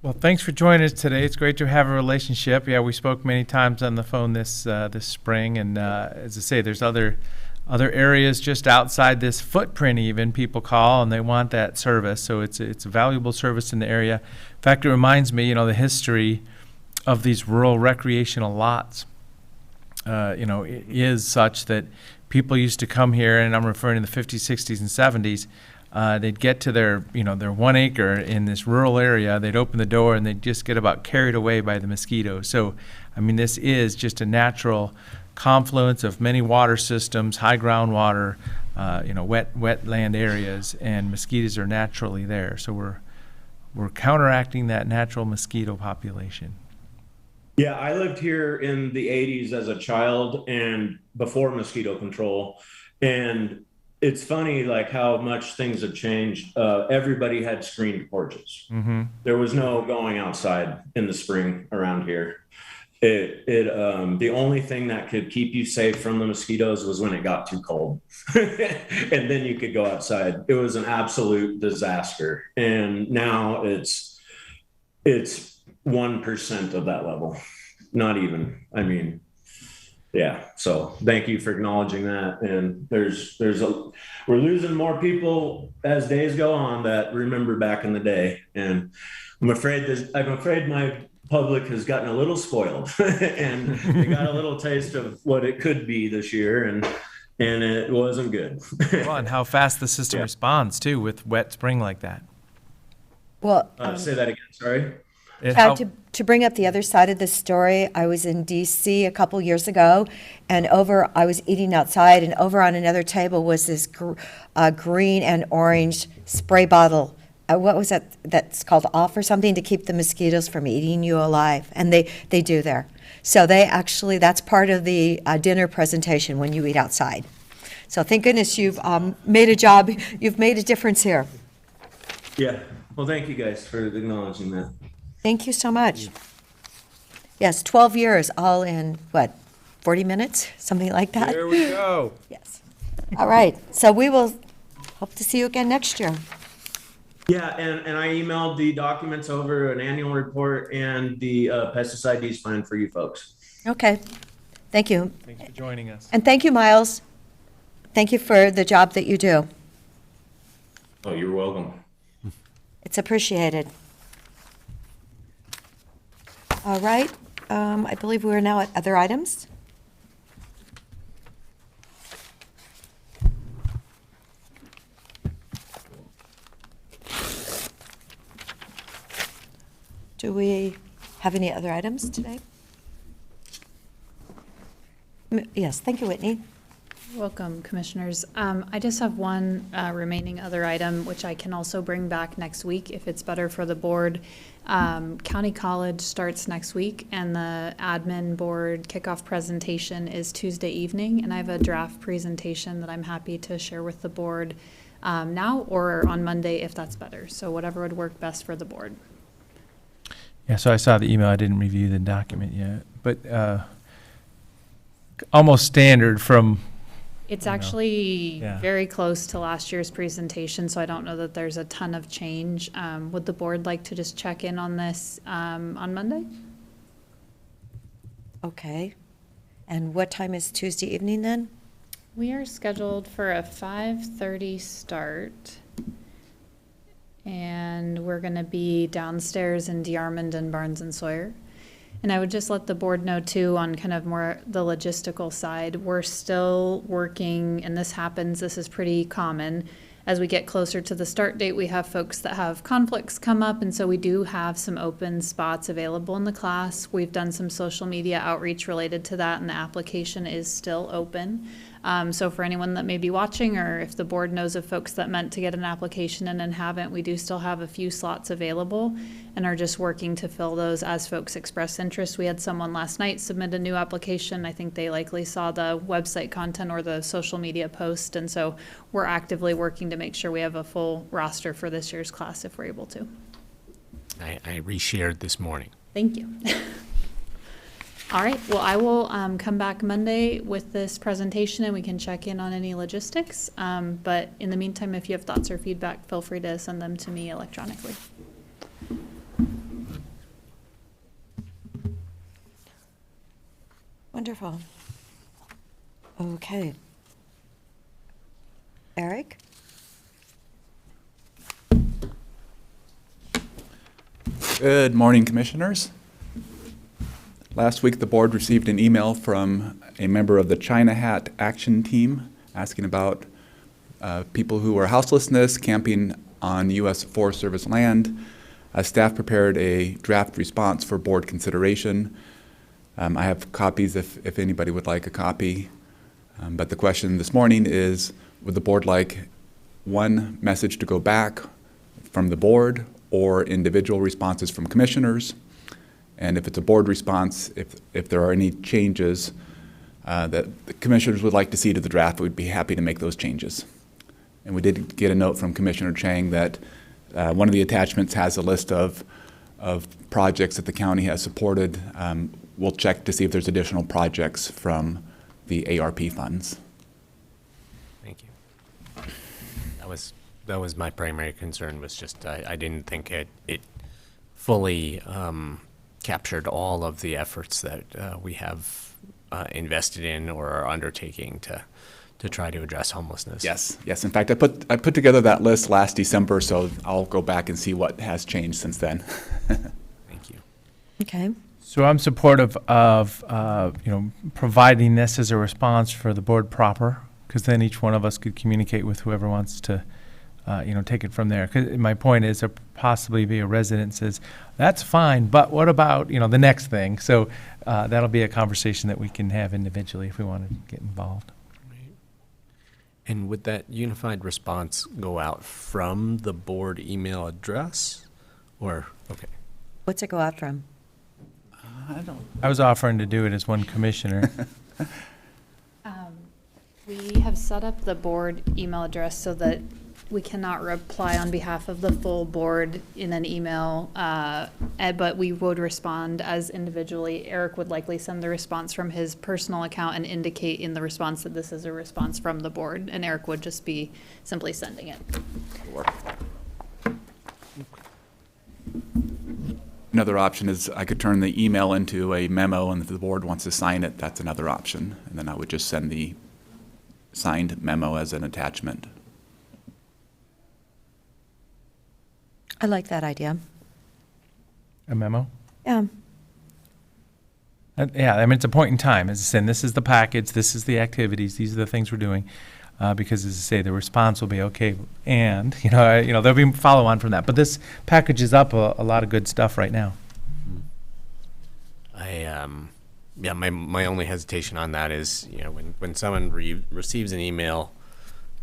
Well, thanks for joining us today. It's great to have a relationship. Yeah, we spoke many times on the phone this spring, and as I say, there's other areas just outside this footprint even people call, and they want that service. So it's a valuable service in the area. In fact, it reminds me, the history of these rural recreational lots. It is such that people used to come here, and I'm referring to the 50s, 60s, and 70s. They'd get to their 1 acre in this rural area. They'd open the door and they'd just get about carried away by the mosquitoes. So, I mean, this is just a natural confluence of many water systems, high groundwater, wetland areas, and mosquitoes are naturally there. So we're counteracting that natural mosquito population. Yeah, I lived here in the 80s as a child and before mosquito control. And it's funny, like how much things have changed. Everybody had screened porches. Mm-hmm. There was no going outside in the spring around here. The only thing that could keep you safe from the mosquitoes was when it got too cold. And then you could go outside. It was an absolute disaster. And now it's 1% of that level. Not even. I mean, yeah. So thank you for acknowledging that. And we're losing more people as days go on that remember back in the day. And I'm afraid my public has gotten a little spoiled and they got a little taste of what it could be this year. And it wasn't good. Well, and how fast the system responds too with wet spring like that. Well, Say that again. Sorry. to bring up the other side of the story, I was in DC a couple years ago, and I was eating outside, and over on another table was this green and orange spray bottle. What was that? That's called Off or something, to keep the mosquitoes from eating you alive, and they do there. So that's part of the dinner presentation when you eat outside. So thank goodness you've made a difference here. Yeah. Well, thank you guys for acknowledging that. Thank you so much. Yes, 12 years, all in, 40 minutes? Something like that? There we go. Yes. All right, so we will hope to see you again next year. Yeah, and I emailed the documents over, an annual report and the pesticide use plan for you folks. Okay, thank you. Thanks for joining us. And thank you, Miles. Thank you for the job that you do. Oh, you're welcome. It's appreciated. All right, I believe we are now at other items. Do we have any other items today? Yes, thank you, Whitney. Welcome, Commissioners. I just have one remaining other item, which I can also bring back next week if it's better for the board. County College starts next week, and the admin board kickoff presentation is Tuesday evening, and I have a draft presentation that I'm happy to share with the board now or on Monday if that's better. So whatever would work best for the board. Yeah, so I saw the email. I didn't review the document yet, but almost standard from. It's actually yeah. very close to last year's presentation, so I don't know that there's a ton of change. Would the board like to just check in on this on Monday? Okay. And what time is Tuesday evening then? We are scheduled for a 5:30 start. And we're going to be downstairs in DeArmond and Barnes and Sawyer. And I would just let the board know too, on kind of more the logistical side, we're still working, and this is pretty common. As we get closer to the start date, we have folks that have conflicts come up, and so we do have some open spots available in the class. We've done some social media outreach related to that, and the application is still open. So for anyone that may be watching, or if the board knows of folks that meant to get an application in and haven't, we do still have a few slots available and are just working to fill those as folks express interest. We had someone last night submit a new application. I think they likely saw the website content or the social media post. And so we're actively working to make sure we have a full roster for this year's class if we're able to. I reshared this morning. Thank you. All right, well, I will come back Monday with this presentation and we can check in on any logistics. But in the meantime, if you have thoughts or feedback, feel free to send them to me electronically. Wonderful. Okay. Eric? Good morning, Commissioners. Last week, the board received an email from a member of the China Hat Action Team asking about people who are houselessness, camping on U.S. Forest Service land. Staff prepared a draft response for board consideration. I have copies if anybody would like a copy. But the question this morning is, would the board like one message to go back from the board or individual responses from commissioners? And if it's a board response, if there are any changes that the commissioners would like to see to the draft, we'd be happy to make those changes. And we did get a note from Commissioner Chang that one of the attachments has a list of projects that the county has supported. We'll check to see if there's additional projects from the ARP funds. Thank you. That was my primary concern, was just I didn't think it fully captured all of the efforts that we have invested in or are undertaking to try to address homelessness. Yes. In fact, I put together that list last December, so I'll go back and see what has changed since then. Thank you. Okay. So I'm supportive of, providing this as a response for the board proper, because then each one of us could communicate with whoever wants to, take it from there. 'Cause my point is, there possibly be a resident says, that's fine, but what about, the next thing? So that'll be a conversation that we can have individually if we want to get involved. And would that unified response go out from the board email address, or, okay? What's it go out from? I was offering to do it as one commissioner. We have set up the board email address so that we cannot reply on behalf of the full board in an email, but we would respond as individually. Eric would likely send the response from his personal account and indicate in the response that this is a response from the board, and Eric would just be simply sending it. Another option is I could turn the email into a memo, and if the board wants to sign it, that's another option. And then I would just send the signed memo as an attachment. I like that idea. A memo? Yeah. Yeah, I mean, it's a point in time. As I said, this is the package, this is the activities, these are the things we're doing. Because as I say, the response will be okay, and there'll be follow on from that. But this packages up a lot of good stuff right now. My only hesitation on that is when someone receives an email,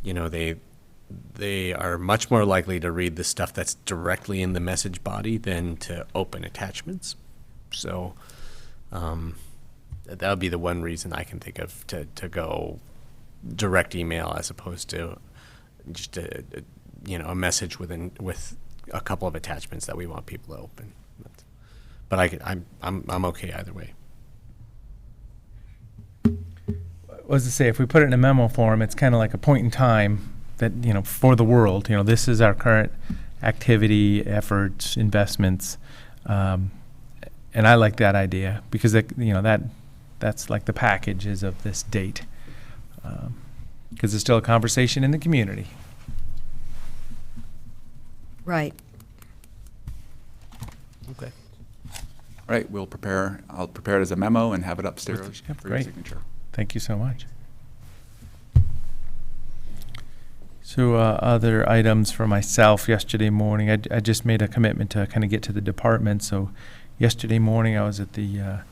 they are much more likely to read the stuff that's directly in the message body than to open attachments. So that would be the one reason I can think of to go direct email as opposed to just a message with a couple of attachments that we want people to open. But I'm okay either way. What does it say? If we put it in a memo form, it's kind of like a point in time that, for the world, this is our current activity, efforts, investments. And I like that idea because, that's like the packages of this date. Because it's still a conversation in the community. Right. Okay. All right, I'll prepare it as a memo and have it upstairs for your Great. signature. Thank you so much. So other items for myself yesterday morning, I just made a commitment to kind of get to the department. So yesterday morning I was at the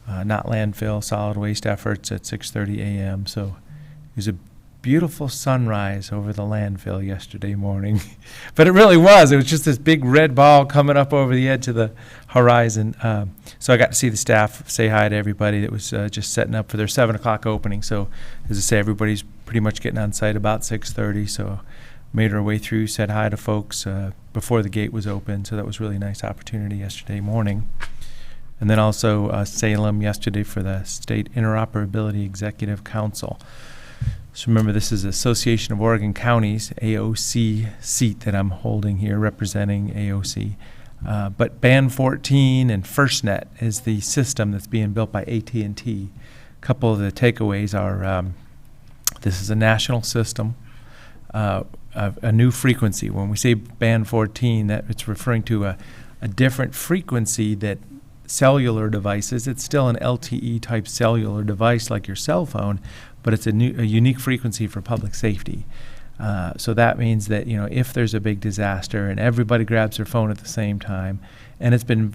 not landfill solid waste efforts at 6:30 a.m. So was a beautiful sunrise over the landfill yesterday morning. But it really was. It was just this big red ball coming up over the edge of the horizon. So I got to see the staff say hi to everybody that was just setting up for their 7 o'clock opening. So as I say, everybody's pretty much getting on site about 6:30. So made our way through, said hi to folks before the gate was open. So that was really a nice opportunity yesterday morning. And then also Salem yesterday for the State Interoperability Executive Council. So remember, this is Association of Oregon Counties, AOC seat that I'm holding here, representing AOC. But Band 14 and FirstNet is the system that's being built by AT&T. A couple of the takeaways are this is a national system, a new frequency. When we say Band 14, that it's referring to a different frequency that cellular devices, it's still an LTE type cellular device like your cell phone, but it's a unique frequency for public safety. So that means that, you know, if there's a big disaster and everybody grabs their phone at the same time, and it's been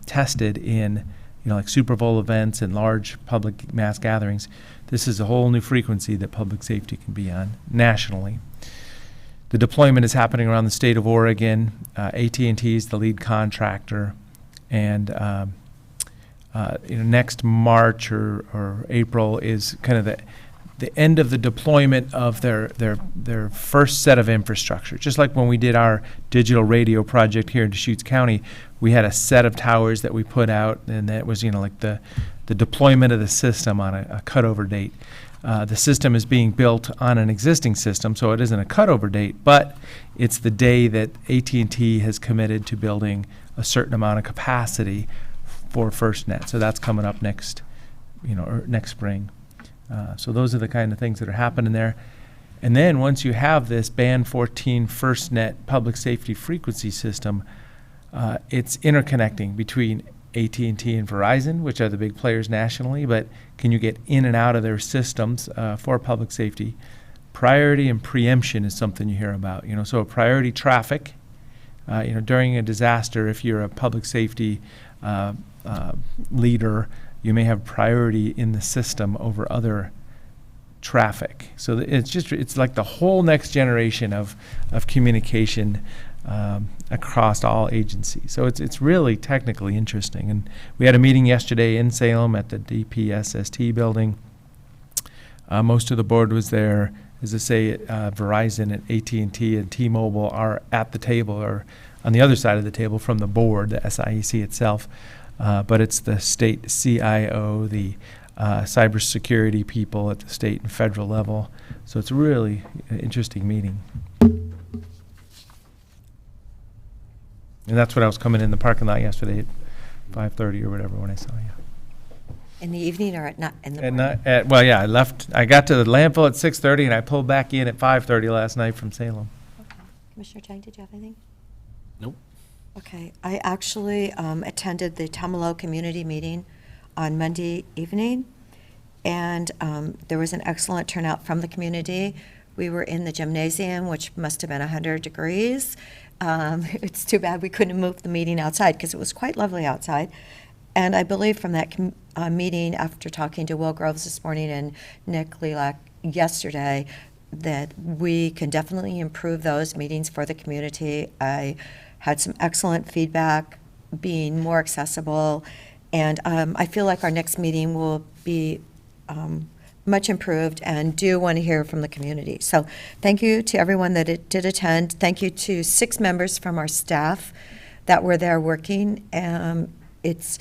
tested in, you know, like Super Bowl events and large public mass gatherings, this is a whole new frequency that public safety can be on nationally. The deployment is happening around the state of Oregon. AT&T is the lead contractor, and you know, next March or April is kind of the end of the deployment of their first set of infrastructure. Just like when we did our digital radio project here in Deschutes County, we had a set of towers that we put out, and that was, you know, like the deployment of the system on a cutover date. The system is being built on an existing system, so it isn't a cutover date, but it's the day that AT&T has committed to building a certain amount of capacity for FirstNet. So that's coming up next, you know, or next spring. So those are the kind of things that are happening there. And then once you have this Band 14 FirstNet public safety frequency system, it's interconnecting between AT&T and Verizon, which are the big players nationally, but can you get in and out of their systems for public safety? Priority and preemption is something you hear about. You know, so priority traffic, you know, during a disaster, if you're a public safety leader, you may have priority in the system over other traffic. So it's like the whole next generation of communication across all agencies. So it's really technically interesting. And we had a meeting yesterday in Salem at the DPSST building. Most of the board was there. As I say, Verizon and AT&T and T-Mobile are at the table, or on the other side of the table from the board, the SIEC itself. But it's the state CIO, the cybersecurity people at the state and federal level. So it's a really interesting meeting. And that's what I was coming in the parking lot yesterday at 5:30 or whatever when I saw you. In the evening or at night? In the And morning? well, yeah, I got to the landfill at 6:30 and I pulled back in at 5:30 last night from Salem. Okay. Commissioner Chang, did you have anything? Nope. Okay, I actually attended the Tamalo community meeting on Monday evening, and there was an excellent turnout from the community. We were in the gymnasium, which must have been 100 degrees. It's too bad we couldn't move the meeting outside because it was quite lovely outside. And I believe from that meeting, after talking to Will Groves this morning and Nick Lilac yesterday, that we can definitely improve those meetings for the community. I had some excellent feedback, being more accessible, and I feel like our next meeting will be much improved, and do want to hear from the community. So thank you to everyone that did attend. Thank you to 6 members from our staff that were there working. It's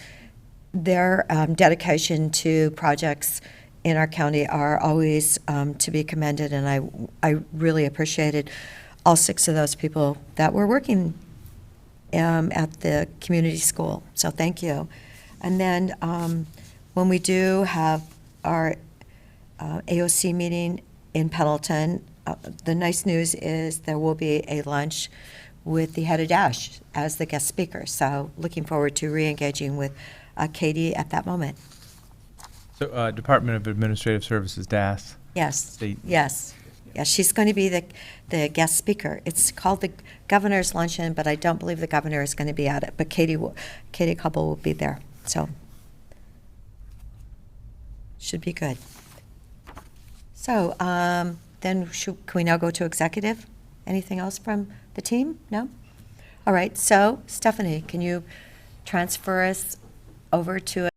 their dedication to projects in our county are always to be commended, and I really appreciated all 6 of those people that were working at the community school. So thank you. And then when we do have our AOC meeting in Pendleton, the nice news is there will be a lunch with the head of DASH as the guest speaker. So looking forward to re-engaging with Katie at that moment. So Department of Administrative Services, DAS. Yes, State. yes. Yes, she's going to be the guest speaker. It's called the Governor's Luncheon, but I don't believe the governor is going to be at it. But Katie Cobble will be there, so should be good. So So then can we now go to executive? Anything else from the team? No? All right, so Stephanie, can you transfer us over to